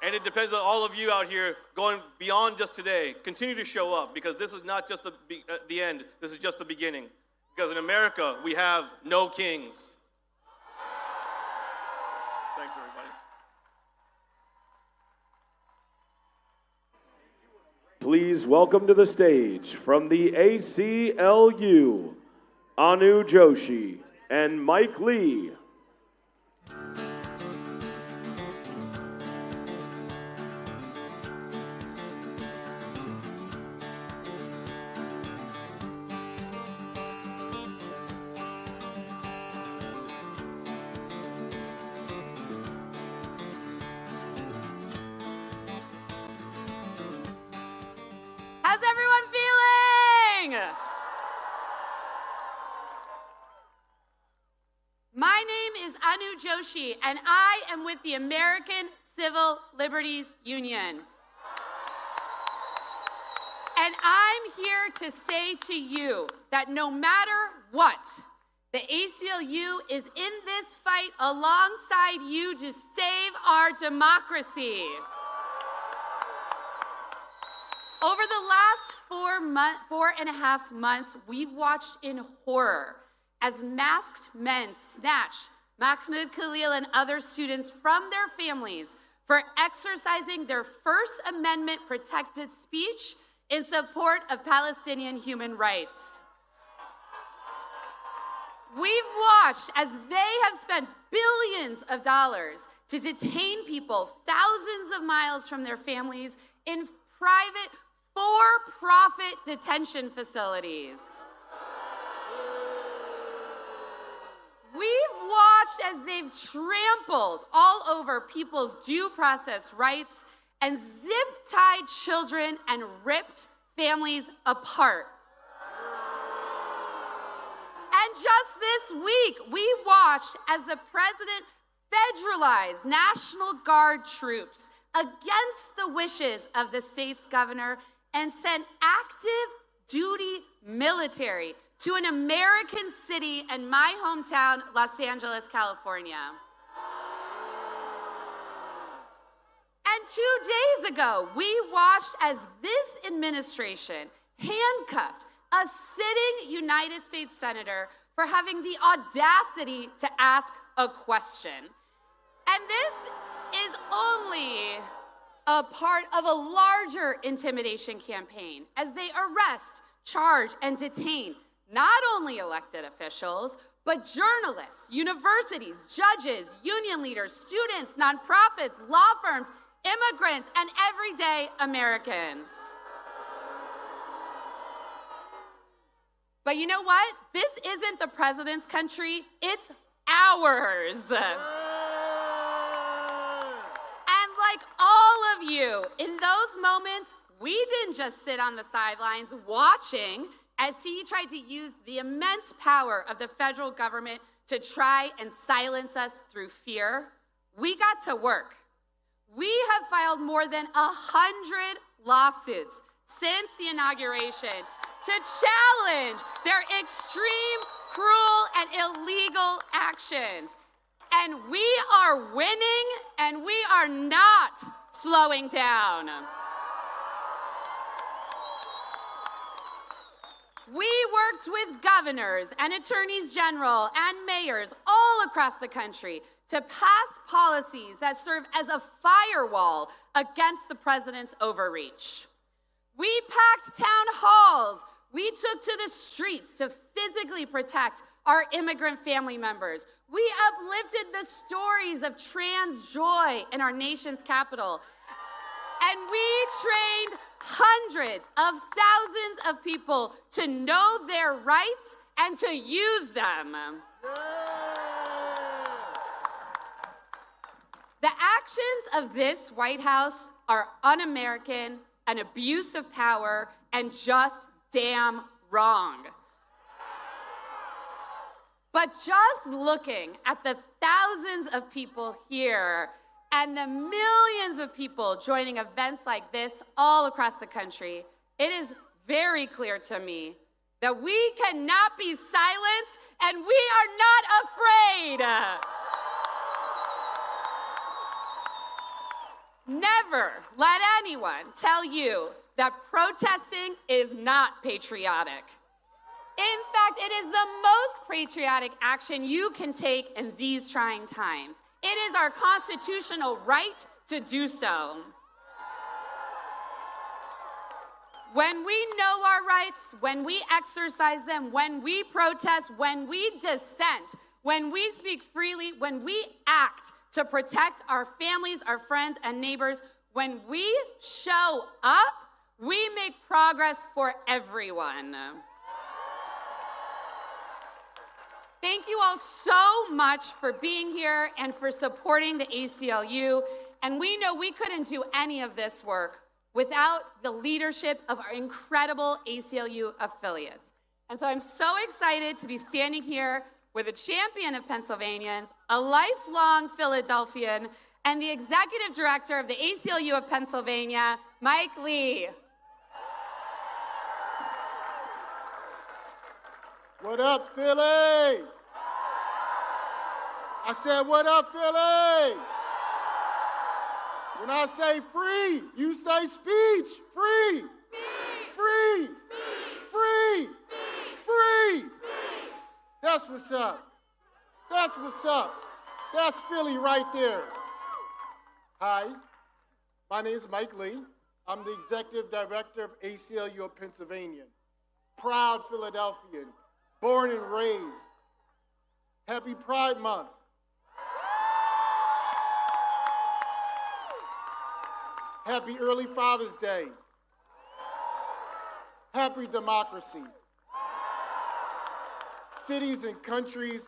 And it depends on all of you out here going beyond just today. Continue to show up, because this is not just the end. This is just the beginning. Because in America, we have no kings. Thanks, everybody. Please welcome to the stage from the ACLU, Anu Joshi and Mike Lee. How's everyone feeling? My name is Anu Joshi, and I am with the American Civil Liberties Union. And I'm here to say to you that no matter what, the ACLU is in this fight alongside you to save our democracy. Over the last 4.5 months, we've watched in horror as masked men snatch Mahmoud Khalil and other students from their families for exercising their First Amendment protected speech in support of Palestinian human rights. We've watched as they have spent billions of dollars to detain people thousands of miles from their families in private, for-profit detention facilities. We've watched as they've trampled all over people's due process rights and zip-tied children and ripped families apart. And just this week, we watched as the president federalized National Guard troops against the wishes of the state's governor and sent active duty military to an American city and my hometown, Los Angeles, California. And 2 days ago, we watched as this administration handcuffed a sitting United States senator for having the audacity to ask a question. And this is only a part of a larger intimidation campaign as they arrest, charge, and detain not only elected officials, but journalists, universities, judges, union leaders, students, nonprofits, law firms, immigrants, and everyday Americans. But you know what? This isn't the president's country, it's ours. And like all of you, in those moments, we didn't just sit on the sidelines watching as he tried to use the immense power of the federal government to try and silence us through fear. We got to work. We have filed more than 100 lawsuits since the inauguration to challenge their extreme, cruel, and illegal actions. And we are winning, and we are not slowing down. We worked with governors and attorneys general and mayors all across the country to pass policies that serve as a firewall against the president's overreach. We packed town halls. We took to the streets to physically protect our immigrant family members. We uplifted the stories of trans joy in our nation's capital. And we trained hundreds of thousands of people to know their rights and to use them. The actions of this White House are un-American, an abuse of power, and just damn wrong. But just looking at the thousands of people here and the millions of people joining events like this all across the country, it is very clear to me that we cannot be silenced and we are not afraid. Never let anyone tell you that protesting is not patriotic. In fact, it is the most patriotic action you can take in these trying times. It is our constitutional right to do so. When we know our rights, when we exercise them, when we protest, when we dissent, when we speak freely, when we act to protect our families, our friends, and neighbors, when we show up, we make progress for everyone. Thank you all so much for being here and for supporting the ACLU. And we know we couldn't do any of this work without the leadership of our incredible ACLU affiliates. And so I'm so excited to be standing here with a champion of Pennsylvanians, a lifelong Philadelphian, and the executive director of the ACLU of Pennsylvania, Mike Lee. What up, Philly? I said, what up, Philly? When I say free, you say speech. Free. Speech. Free. Speech. Free. Speech. Free. Speech. That's what's up. That's what's up. That's Philly right there. Hi, my name is Mike Lee. I'm the executive director of ACLU of Pennsylvania. Proud Philadelphian, born and raised. Happy Pride Month. Happy early Father's Day. Happy democracy. Cities and countries,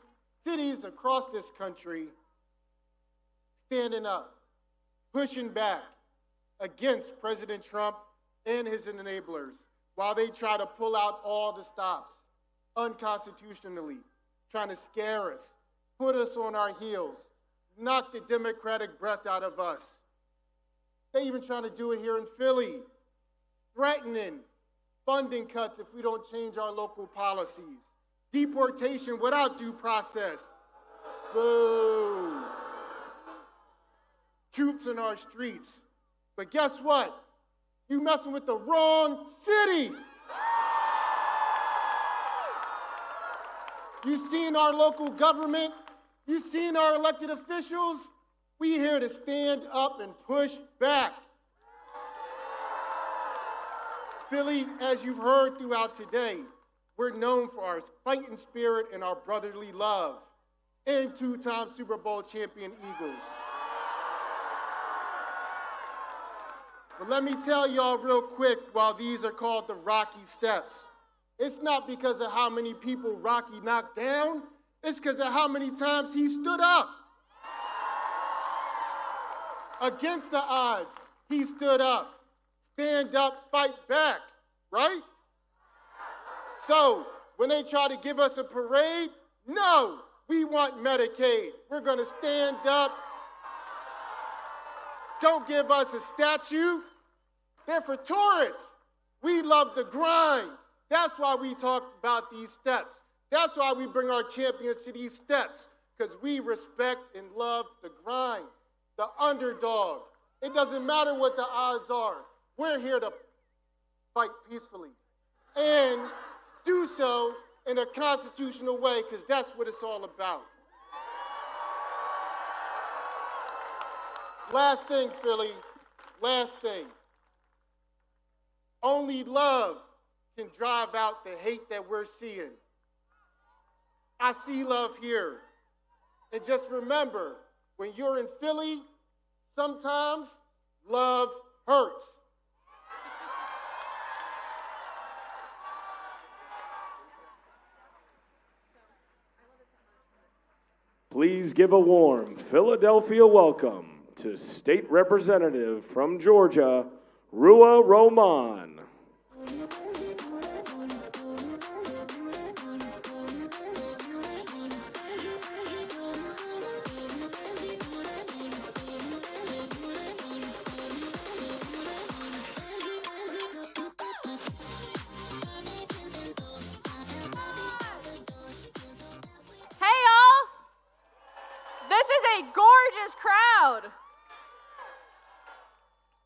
cities across this country standing up, pushing back against President Trump and his enablers while they try to pull out all the stops unconstitutionally, trying to scare us, put us on our heels, knock the democratic breath out of us. They even trying to do it here in Philly, threatening funding cuts if we don't change our local policies, deportation without due process. Boo. Troops in our streets. But guess what? You messing with the wrong city. You seen our local government? You seen our elected officials? We here to stand up and push back. Philly, as you've heard throughout today, we're known for our fighting spirit and our brotherly love, and two-time Super Bowl champion Eagles. But let me tell y'all real quick, while these are called the Rocky Steps, it's not because of how many people Rocky knocked down, it's because of how many times he stood up. Against the odds, he stood up. Stand up, fight back, right? So, when they try to give us a parade, no, we want Medicaid. We're gonna stand up. Don't give us a statue. They're for tourists. We love the grind. That's why we talk about these steps. That's why we bring our champions to these steps, because we respect and love the grind, the underdog. It doesn't matter what the odds are. We're here to fight peacefully and do so in a constitutional way, because that's what it's all about. Last thing, Philly, last thing. Only love can drive out the hate that we're seeing. I see love here. And just remember, when you're in Philly, sometimes love hurts. Please give a warm Philadelphia welcome to State Representative from Georgia, Rua Romman.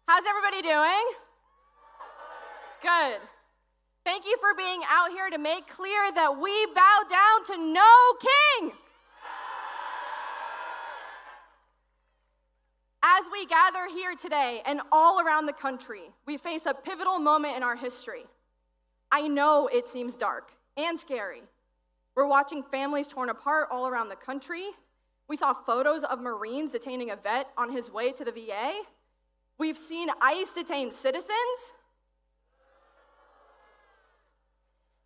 How's everybody doing? Good. Thank you for being out here to make clear that we bow down to no king. As we gather here today and all around the country, we face a pivotal moment in our history. I know it seems dark and scary. We're watching families torn apart all around the country. We saw photos of Marines detaining a vet on his way to the VA. We've seen ICE detain citizens.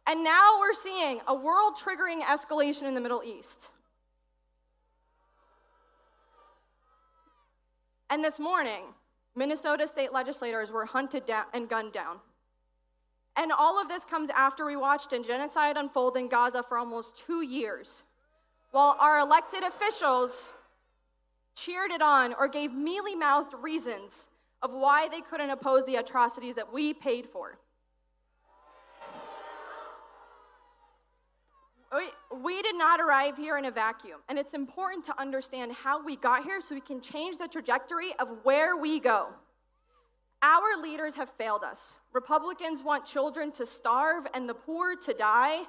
And now we're seeing a world-triggering escalation in the Middle East. And this morning, Minnesota state legislators were hunted down and gunned down. And all of this comes after we watched a genocide unfold in Gaza for almost 2 years, while our elected officials cheered it on or gave mealy-mouthed reasons of why they couldn't oppose the atrocities that we paid for. We did not arrive here in a vacuum, and it's important to understand how we got here so we can change the trajectory of where we go. Our leaders have failed us. Republicans want children to starve and the poor to die,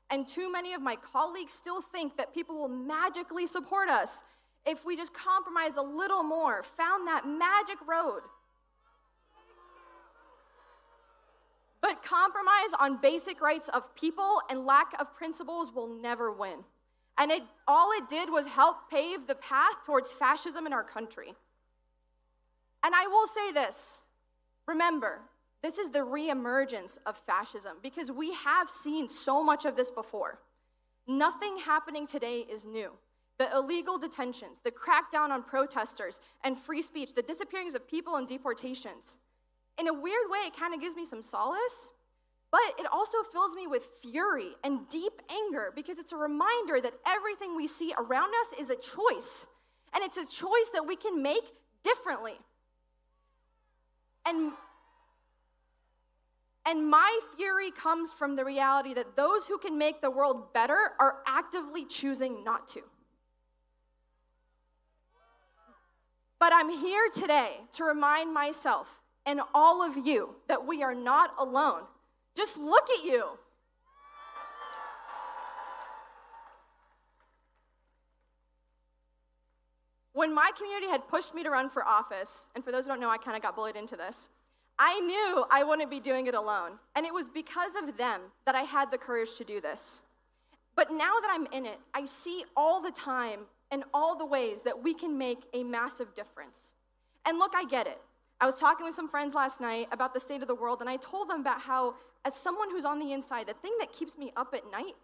and too many of my colleagues still think that people will magically support us if we just compromise a little more, found that magic road. But compromise on basic rights of people and lack of principles will never win. And all it did was help pave the path towards fascism in our country. And I will say this, remember, this is the reemergence of fascism because we have seen so much of this before. Nothing happening today is new. The illegal detentions, the crackdown on protesters and free speech, the disappearings of people and deportations. In a weird way, it kind of gives me some solace, but it also fills me with fury and deep anger because it's a reminder that everything we see around us is a choice, and it's a choice that we can make differently. And my fury comes from the reality that those who can make the world better are actively choosing not to. But I'm here today to remind myself and all of you that we are not alone. Just look at you. When my community had pushed me to run for office, and for those who don't know, I kind of got bullied into this, I knew I wouldn't be doing it alone. And it was because of them that I had the courage to do this. But now that I'm in it, I see all the time and all the ways that we can make a massive difference. And look, I get it. I was talking with some friends last night about the state of the world, and I told them about how, as someone who's on the inside, the thing that keeps me up at night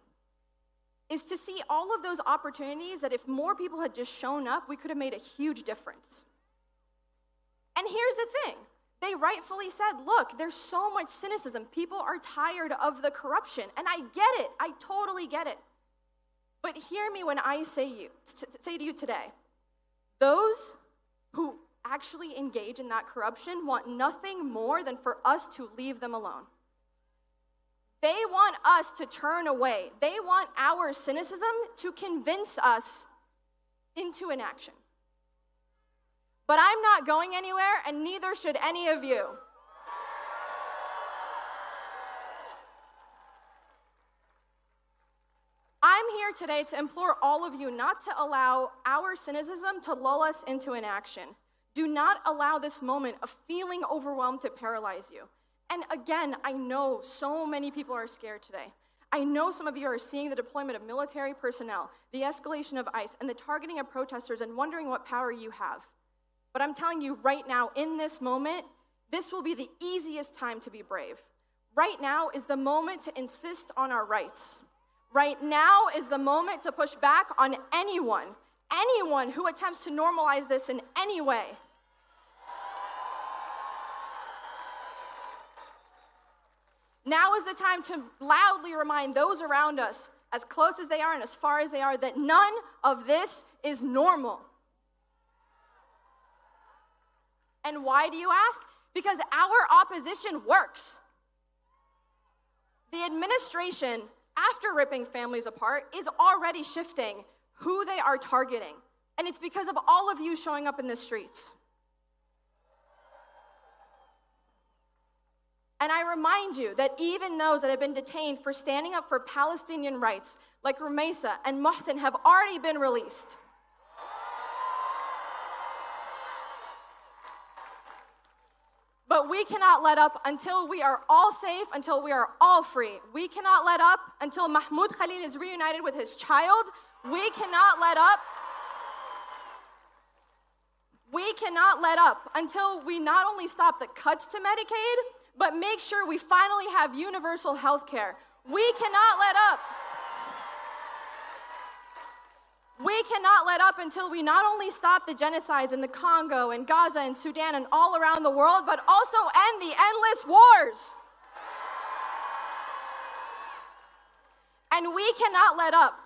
is to see all of those opportunities that if more people had just shown up, we could have made a huge difference. And here's the thing. They rightfully said, look, there's so much cynicism. People are tired of the corruption, and I get it. I totally get it. But hear me when I say to you today, those who actually engage in that corruption want nothing more than for us to leave them alone. They want us to turn away. They want our cynicism to convince us into inaction. But I'm not going anywhere, and neither should any of you. I'm here today to implore all of you not to allow our cynicism to lull us into inaction. Do not allow this moment of feeling overwhelmed to paralyze you. And again, I know so many people are scared today. I know some of you are seeing the deployment of military personnel, the escalation of ICE, and the targeting of protesters and wondering what power you have. But I'm telling you right now, in this moment, this will be the easiest time to be brave. Right now is the moment to insist on our rights. Right now is the moment to push back on anyone who attempts to normalize this in any way. Now is the time to loudly remind those around us, as close as they are and as far as they are, that none of this is normal. And why do you ask? Because our opposition works. The administration, after ripping families apart, is already shifting who they are targeting. And it's because of all of you showing up in the streets. And I remind you that even those that have been detained for standing up for Palestinian rights, like Rumeysa and Mohsen, have already been released. But we cannot let up until we are all safe, until we are all free. We cannot let up until Mahmoud Khalil is reunited with his child. We cannot let up. We cannot let up until we not only stop the cuts to Medicaid, but make sure we finally have universal health care. We cannot let up. We cannot let up until we not only stop the genocides in the Congo and Gaza and Sudan and all around the world, but also end the endless wars. And we cannot let up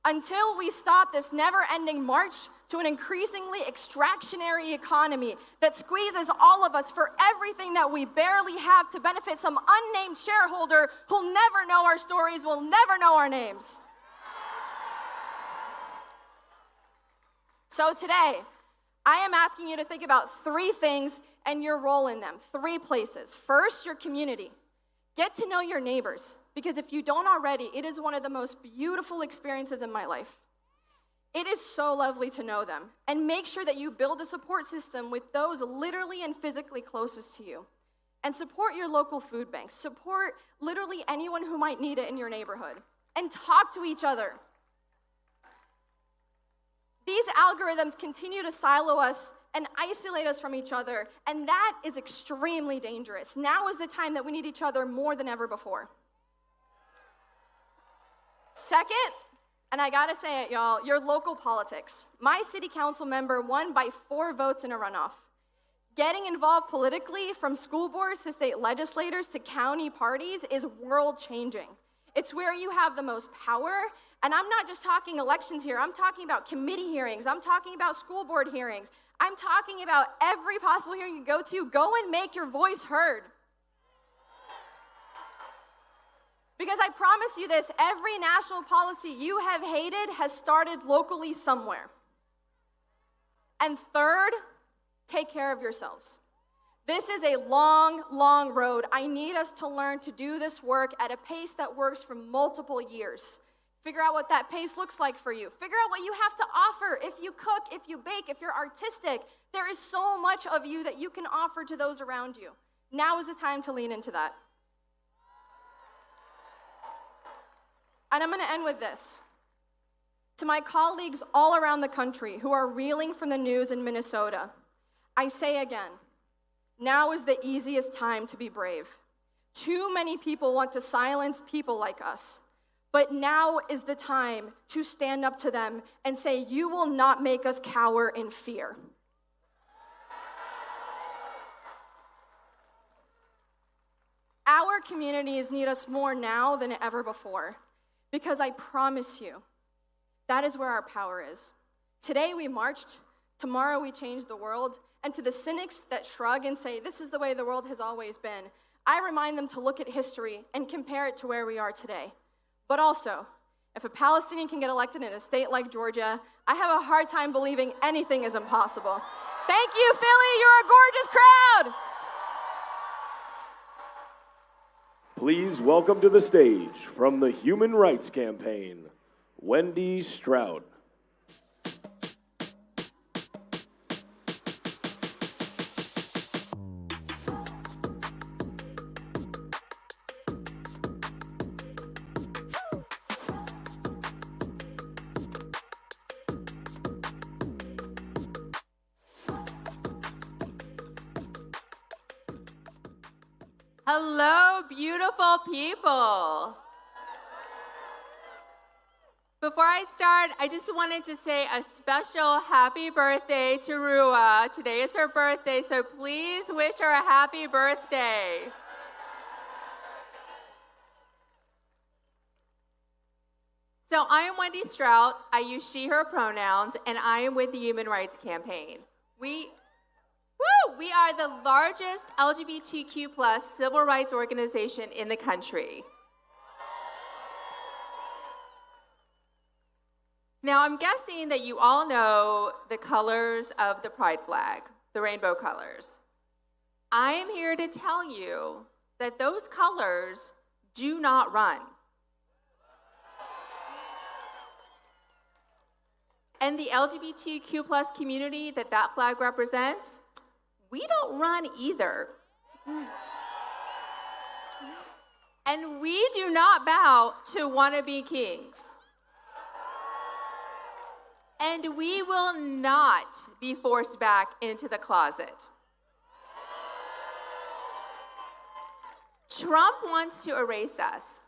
until we stop this never-ending march to an increasingly extractionary economy that squeezes all of us for everything that we barely have to benefit some unnamed shareholder who'll never know our stories, will never know our names. So today, I am asking you to think about 3 things and your role in them, 3 places. First, your community. Get to know your neighbors, because if you don't already, it is one of the most beautiful experiences in my life. It is so lovely to know them, and make sure that you build a support system with those literally and physically closest to you. And support your local food banks. Support literally anyone who might need it in your neighborhood. And talk to each other. These algorithms continue to silo us and isolate us from each other, and that is extremely dangerous. Now is the time that we need each other more than ever before. Second, and I gotta say it, y'all, your local politics. My city council member won by 4 votes in a runoff. Getting involved politically, from school boards to state legislators to county parties, is world-changing. It's where you have the most power, and I'm not just talking elections here. I'm talking about committee hearings. I'm talking about school board hearings. I'm talking about every possible hearing you go to. Go and make your voice heard. Because I promise you this, every national policy you have hated has started locally somewhere. And third, take care of yourselves. This is a long, long road. I need us to learn to do this work at a pace that works for multiple years. Figure out what that pace looks like for you. Figure out what you have to offer. If you cook, if you bake, if you're artistic, there is so much of you that you can offer to those around you. Now is the time to lean into that. And I'm going to end with this. To my colleagues all around the country who are reeling from the news in Minnesota, I say again, now is the easiest time to be brave. Too many people want to silence people like us. But now is the time to stand up to them and say, you will not make us cower in fear. Our communities need us more now than ever before, because I promise you, that is where our power is. Today we marched, tomorrow we change the world, and to the cynics that shrug and say, this is the way the world has always been, I remind them to look at history and compare it to where we are today. But also, if a Palestinian can get elected in a state like Georgia, I have a hard time believing anything is impossible. Thank you, Philly. You're a gorgeous crowd. Please welcome to the stage, from the Human Rights Campaign, Wendy Stroud. Hello, beautiful people. Before I start, I just wanted to say a special happy birthday to Rua. Today is her birthday, so please wish her a happy birthday. So I am Wendy Stroud. I use she, her pronouns, and I am with the Human Rights Campaign. We are the largest LGBTQ plus civil rights organization in the country. Now, I'm guessing that you all know the colors of the pride flag, the rainbow colors. I am here to tell you that those colors do not run. And the LGBTQ plus community that flag represents, we don't run either. And we do not bow to wannabe kings. And we will not be forced back into the closet. Trump wants to erase us.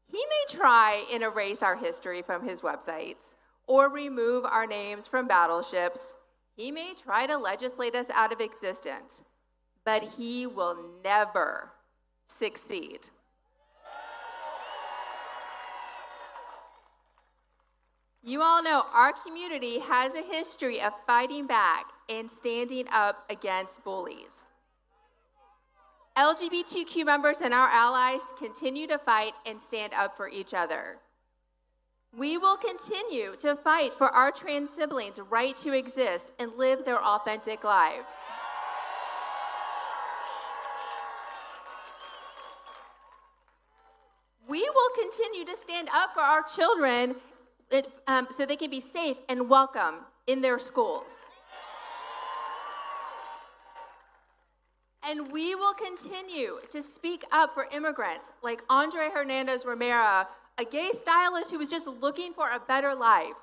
He may try and erase our history from his websites. or remove our names from battleships. He may try to legislate us out of existence, but he will never succeed. You all know our community has a history of fighting back and standing up against bullies. LGBTQ members and our allies continue to fight and stand up for each other. We will continue to fight for our trans siblings' right to exist and live their authentic lives. We will continue to stand up for our children so they can be safe and welcome in their schools. And we will continue to speak up for immigrants like Andre Hernandez Romero, a gay stylist who was just looking for a better life.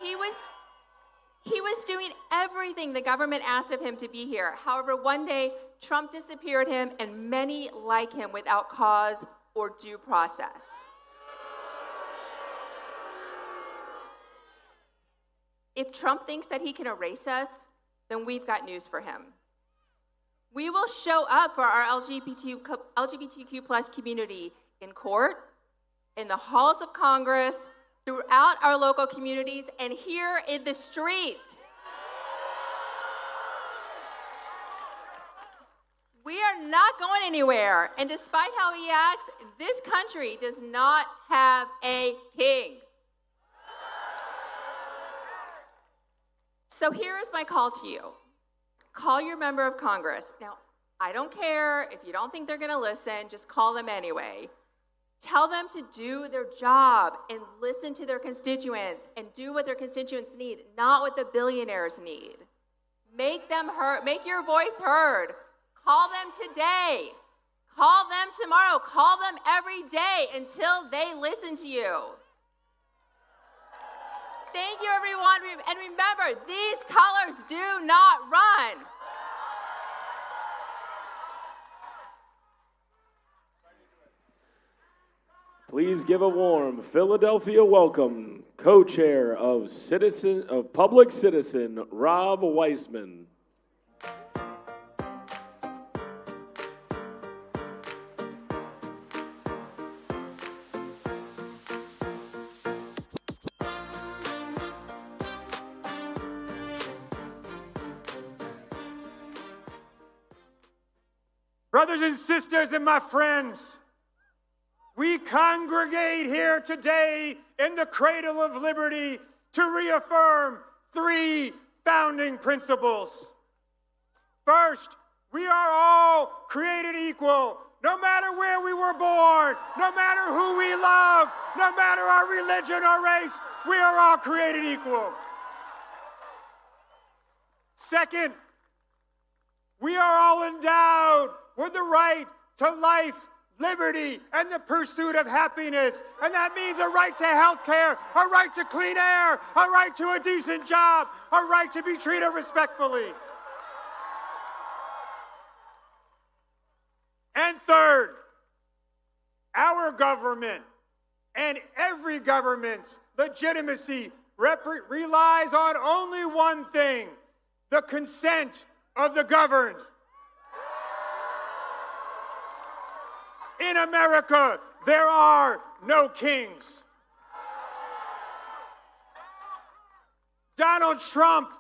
He was doing everything the government asked of him to be here. However, one day, Trump disappeared him and many like him without cause or due process. If Trump thinks that he can erase us, then we've got news for him. We will show up for our LGBTQ plus community in court, in the halls of Congress, throughout our local communities, and here in the streets. We are not going anywhere, and despite how he acts, this country does not have a king. So here is my call to you. Call your member of Congress. Now, I don't care if you don't think they're going to listen, just call them anyway. Tell them to do their job and listen to their constituents and do what their constituents need, not what the billionaires need. Make them heard, make your voice heard. Call them today. Call them tomorrow. Call them every day until they listen to you. Thank you, everyone. And remember, these colors do not run. Please give a warm Philadelphia welcome, co-chair of Public Citizen, Rob Weissman. Brothers and sisters and my friends, we congregate here today in the cradle of liberty to reaffirm three founding principles. First, we are all created equal, no matter where we were born, no matter who we love, no matter our religion or race, we are all created equal. Second, we are all endowed with the right to life, liberty, and the pursuit of happiness. And that means a right to health care, a right to clean air, a right to a decent job, a right to be treated respectfully. And third, our government and every government's legitimacy relies on only one thing: the consent of the governed. In America, there are no kings. Donald Trump,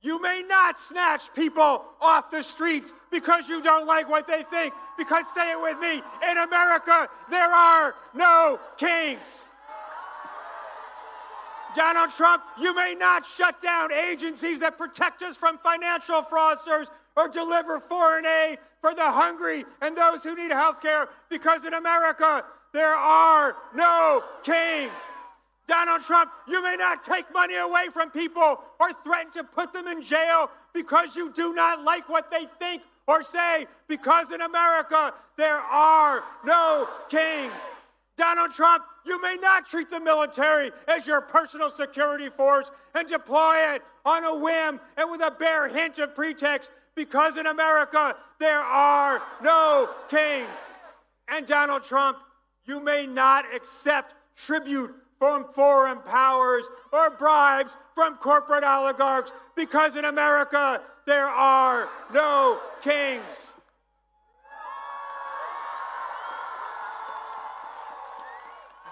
you may not snatch people off the streets because you don't like what they think, because, say it with me, in America, there are no kings. Donald Trump, you may not shut down agencies that protect us from financial fraudsters or deliver foreign aid for the hungry and those who need health care, because in America, there are no kings. Donald Trump, you may not take money away from people or threaten to put them in jail because you do not like what they think or say, because in America, there are no kings. Donald Trump, you may not treat the military as your personal security force and deploy it on a whim and with a bare hint of pretext, because in America, there are no kings. And Donald Trump, you may not accept tribute from foreign powers or bribes from corporate oligarchs, because in America there are no kings.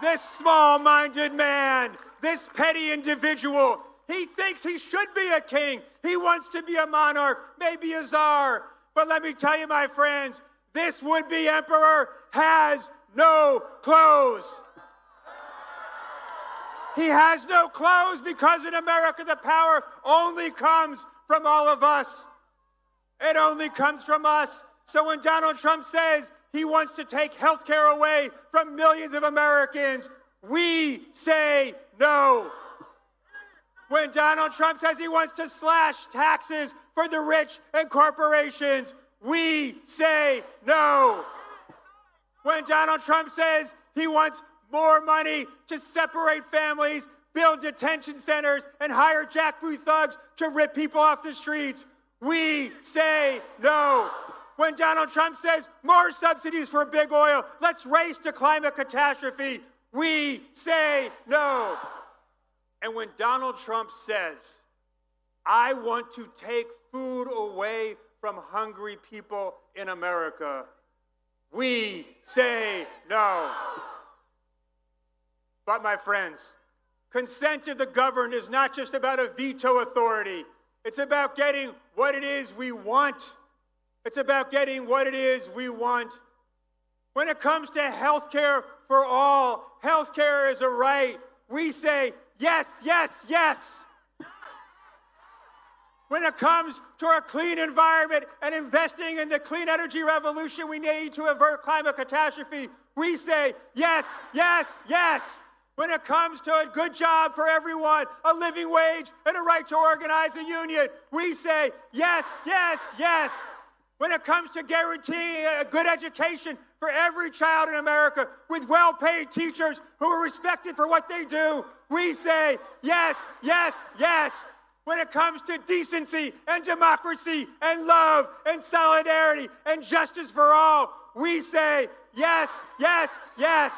This small-minded man, this petty individual, he thinks he should be a king. He wants to be a monarch, maybe a czar. But let me tell you, my friends, this would-be emperor has no clothes. He has no clothes because in America the power only comes from all of us. It only comes from us. So when Donald Trump says he wants to take health care away from millions of Americans, we say no. When Donald Trump says he wants to slash taxes for the rich and corporations, we say no. When Donald Trump says he wants more money to separate families, build detention centers, and hire jackboot thugs to rip people off the streets, we say no. When Donald Trump says more subsidies for big oil, let's race to climate catastrophe, we say no. And when Donald Trump says, I want to take food away from hungry people in America, we say no. But my friends, consent of the governed is not just about a veto authority. It's about getting what it is we want. It's about getting what it is we want. When it comes to health care for all, health care is a right. We say yes, yes, yes. When it comes to a clean environment and investing in the clean energy revolution we need to avert climate catastrophe, we say yes, yes, yes. When it comes to a good job for everyone, a living wage, and a right to organize a union, we say yes, yes, yes. When it comes to guaranteeing a good education for every child in America with well-paid teachers who are respected for what they do, we say yes, yes, yes. When it comes to decency and democracy and love and solidarity and justice for all, we say yes, yes, yes.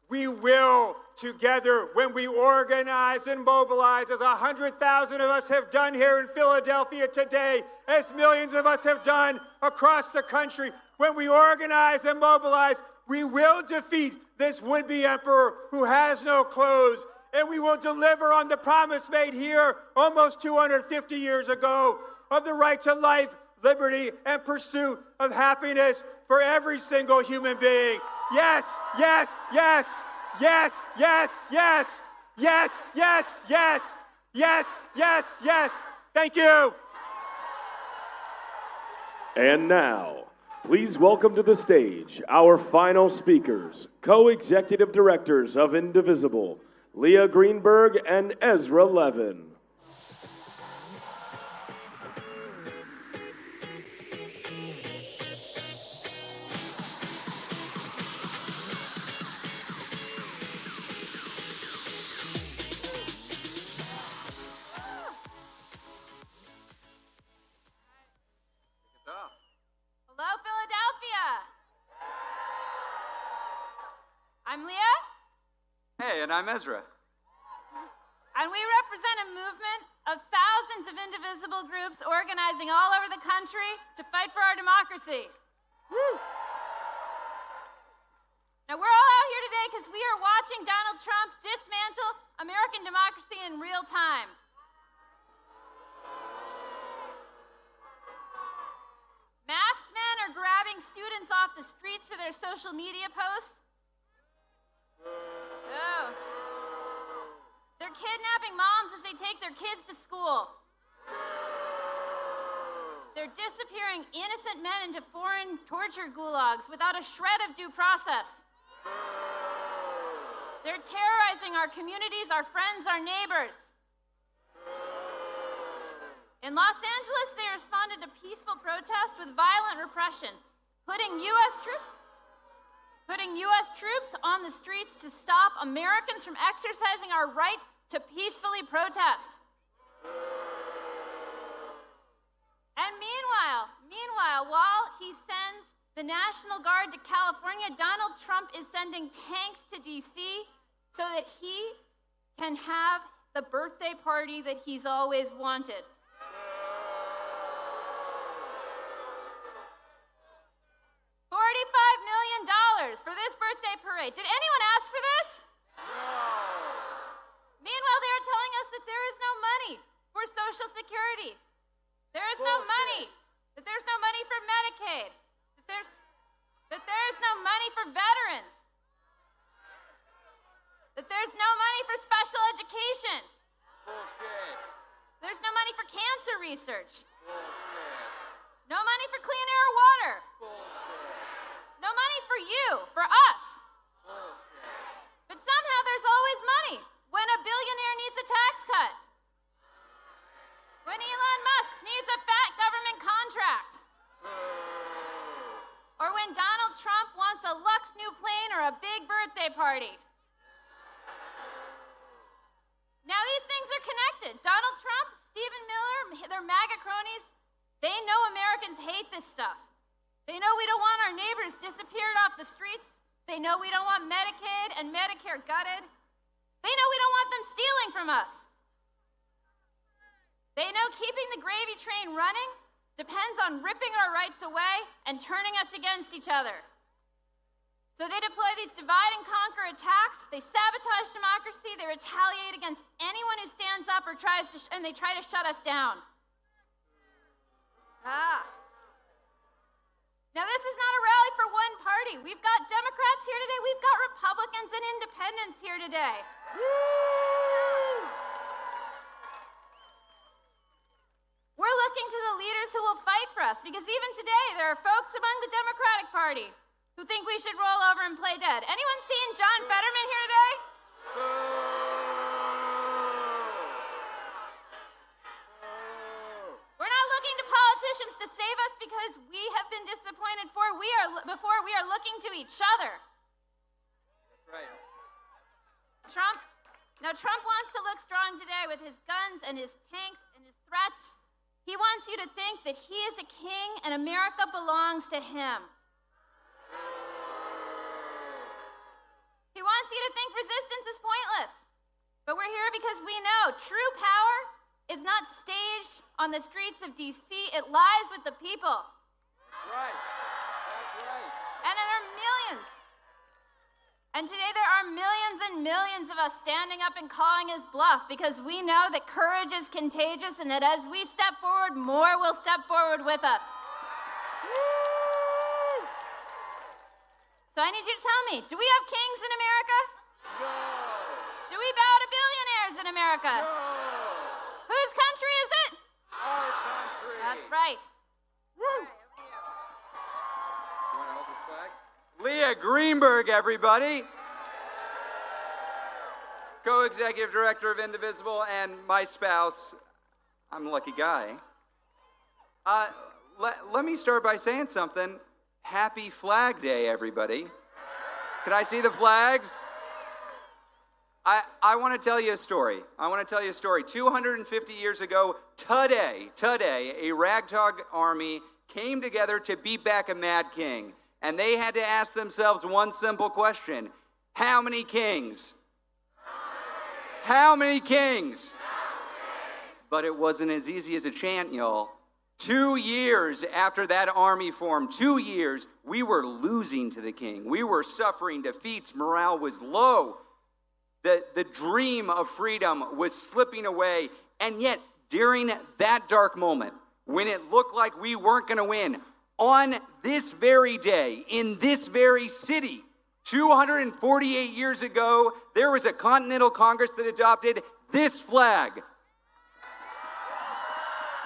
We will together, when we organize and mobilize, as 100,000 of us have done here in Philadelphia today, as millions of us have done across the country, when we organize and mobilize, we will defeat this would-be emperor who has no clothes, and we will deliver on the promise made here almost 250 years ago of the right to life, liberty, and pursuit of happiness for every single human being. Yes, yes, yes, yes, yes, yes, yes, yes, yes, yes, yes, yes. Thank you. And now, please welcome to the stage our final speakers, co-executive directors of Indivisible, Leah Greenberg and Ezra Levin. Hello, Philadelphia. I'm Leah. Hey, and I'm Ezra. And we represent a movement of thousands of indivisible groups organizing all over the country to fight for our democracy. Woo! Now, we're all out here today because we are watching Donald Trump dismantle American democracy in real time. Masked men are grabbing students off the streets for their social media posts. Oh. They're kidnapping moms as they take their kids to school. They're disappearing innocent men into foreign torture gulags without a shred of due process. They're terrorizing our communities, our friends, our neighbors. In Los Angeles, they responded to peaceful protests with violent repression, putting U.S. troops on the streets to stop Americans from exercising our right to peacefully protest. And meanwhile, Meanwhile, while he sends the National Guard to California, Donald Trump is sending tanks to D.C. so that he can have the birthday party that he's always wanted. $45 million for this birthday parade. Did anyone ask for this? No. Meanwhile, they are telling us that there is no money for Social Security. There is no money. That there's no money for Medicaid. That there is no money for veterans. That there's no money for special education. Bullshit. There's no money for cancer research. Bullshit. No money for clean air or water. Bullshit. No money for you, for us. Bullshit. But somehow there's always money when a billionaire needs a tax cut. When Elon Musk needs a fat government contract. Or when Donald Trump wants a luxe new plane or a big birthday party. Now these things are connected. Donald Trump, Stephen Miller, their MAGA cronies, they know Americans hate this stuff. They know we don't want our neighbors disappeared off the streets. They know we don't want Medicaid and Medicare gutted. They know we don't want them stealing from us. They know keeping the gravy train running depends on ripping our rights away and turning us against each other. So they deploy these divide and conquer attacks, they sabotage democracy, they retaliate against anyone who stands up or and they try to shut us down. Now this is not a rally for one party. We've got Democrats here today, we've got Republicans and independents here today. We're looking to the leaders who will fight for us, because even today there are folks among the Democratic Party who think we should roll over and play dead. Anyone seen John Fetterman here today? We're not looking to politicians to save us because we have been disappointed before we are looking to each other. That's right. Trump wants to look strong today with his guns and his tanks and his threats. He wants you to think that he is a king and America belongs to him. He wants you to think resistance is pointless. But we're here because we know true power is not staged on the streets of D.C. It lies with the people. That's right. That's right. And there are millions. And today there are millions and millions of us standing up and calling his bluff, because we know that courage is contagious and that as we step forward, more will step forward with us. So I need you to tell me, do we have kings in America? No. Do we bow to billionaires in America? No. Whose country is it? Our country. That's right. Woo. You want to hold this flag? Leah Greenberg, everybody. Co-executive director of Indivisible, and my spouse. I'm a lucky guy. Let me start by saying something. Happy Flag Day, everybody. Can I see the flags? I want to tell you a story. 250 years ago, today, a ragtag army came together to beat back a mad king. And they had to ask themselves one simple question. How many kings? How many kings? But it wasn't as easy as a chant, y'all. 2 years after that army formed, 2 years, we were losing to the king. We were suffering defeats. Morale was low. The dream of freedom was slipping away. And yet, during that dark moment, when it looked like we weren't going to win, on this very day, in this very city, 248 years ago, there was a Continental Congress that adopted this flag.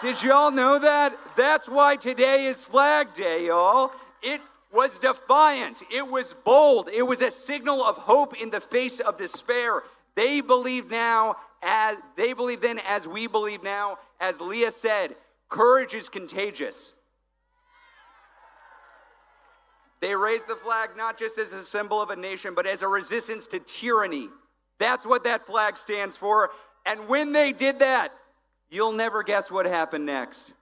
Did y'all know that? That's why today is Flag Day, y'all. It was defiant. It was bold. It was a signal of hope in the face of despair. They believe then as we believe now. As Leah said, courage is contagious. They raised the flag not just as a symbol of a nation, but as a resistance to tyranny. That's what that flag stands for. And when they did that, you'll never guess what happened next.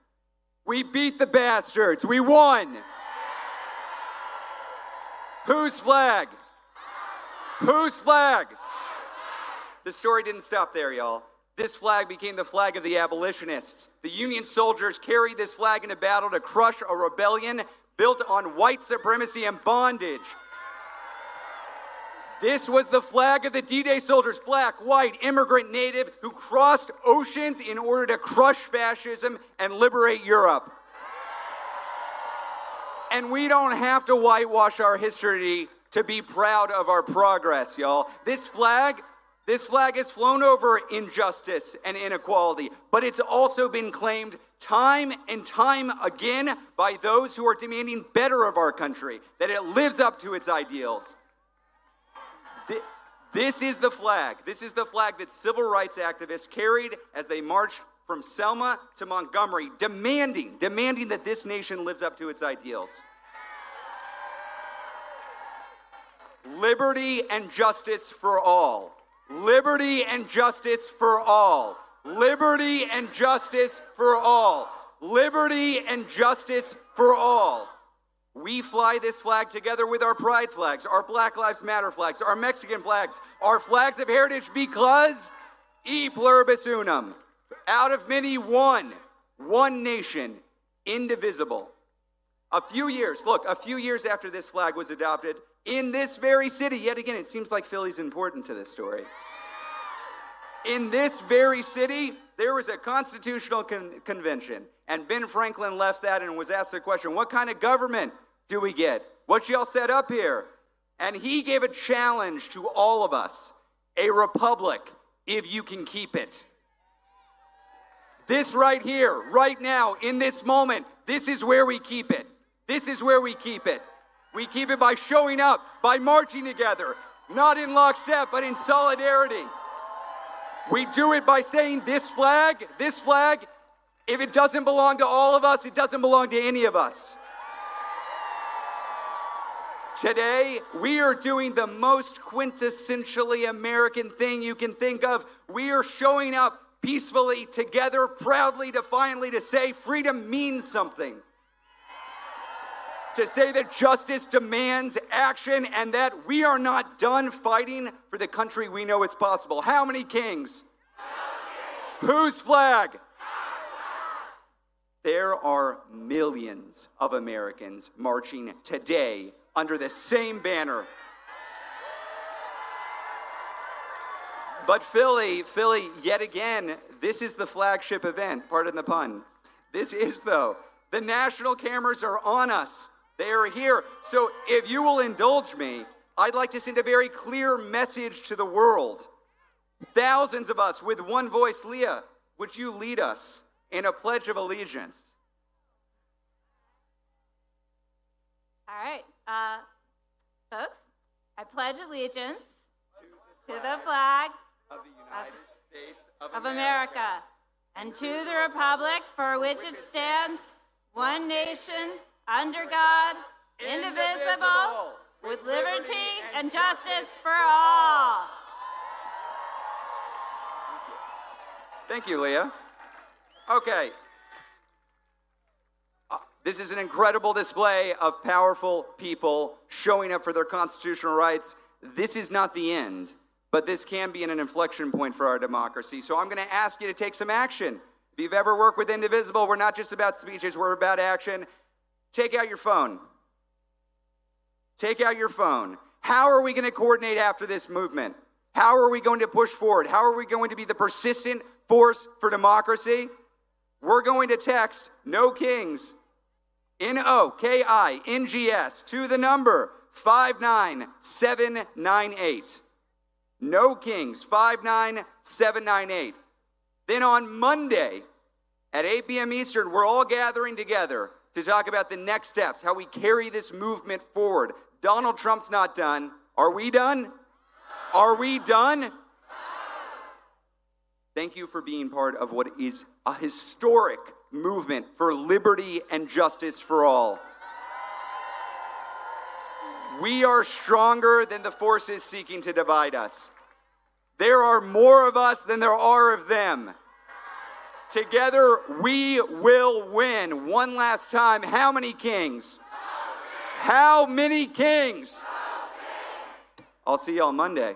We beat the bastards. We won. Whose flag? Whose flag? The story didn't stop there, y'all. This flag became the flag of the abolitionists. The Union soldiers carried this flag into battle to crush a rebellion built on white supremacy and bondage. This was the flag of the D-Day soldiers, black, white, immigrant, native, who crossed oceans in order to crush fascism and liberate Europe. And we don't have to whitewash our history to be proud of our progress, y'all. This flag has flown over injustice and inequality, but it's also been claimed time and time again by those who are demanding better of our country, that it lives up to its ideals. This is the flag. This is the flag that civil rights activists carried as they marched from Selma to Montgomery, demanding that this nation lives up to its ideals. Liberty and justice for all. Liberty and justice for all. Liberty and justice for all. Liberty and justice for all. We fly this flag together with our pride flags, our Black Lives Matter flags, our Mexican flags, our flags of heritage, because e pluribus unum, out of many one nation, indivisible. A few years after this flag was adopted, in this very city, yet again, it seems like Philly's important to this story. In this very city, there was a constitutional convention, and Ben Franklin left that and was asked the question, what kind of government do we get? What y'all set up here? And he gave a challenge to all of us, a republic, if you can keep it. This right here, right now, in this moment, this is where we keep it. This is where we keep it. We keep it by showing up, by marching together, not in lockstep, but in solidarity. We do it by saying this flag, if it doesn't belong to all of us, it doesn't belong to any of us. Today, we are doing the most quintessentially American thing you can think of. We are showing up peacefully, together, proudly, defiantly, to say freedom means something. To say that justice demands action and that we are not done fighting for the country we know is possible. How many kings? Whose flag? There are millions of Americans marching today under the same banner. But Philly, yet again, this is the flagship event, pardon the pun. This is, though. The national cameras are on us. They are here. So if you will indulge me, I'd like to send a very clear message to the world. Thousands of us with one voice. Leah, would you lead us in a pledge of allegiance? All right. Folks, I pledge allegiance to the flag of the United States of America and to the republic for which it stands, one nation, under God, indivisible, with liberty and justice for all. Thank you, Leah. Okay. This is an incredible display of powerful people showing up for their constitutional rights. This is not the end, but this can be an inflection point for our democracy. So I'm going to ask you to take some action. If you've ever worked with Indivisible, we're not just about speeches, we're about action. Take out your phone. Take out your phone. How are we going to coordinate after this movement? How are we going to push forward? How are we going to be the persistent force for democracy? We're going to text No Kings, NOKINGS, to the number 59798. No Kings, 59798. Then on Monday at 8 p.m. Eastern, we're all gathering together to talk about the next steps, how we carry this movement forward. Donald Trump's not done. Are we done? Are we done? Thank you for being part of what is a historic movement for liberty and justice for all. We are stronger than the forces seeking to divide us. There are more of us than there are of them. Together, we will win. One last time, how many kings? How many kings? I'll see you on Monday.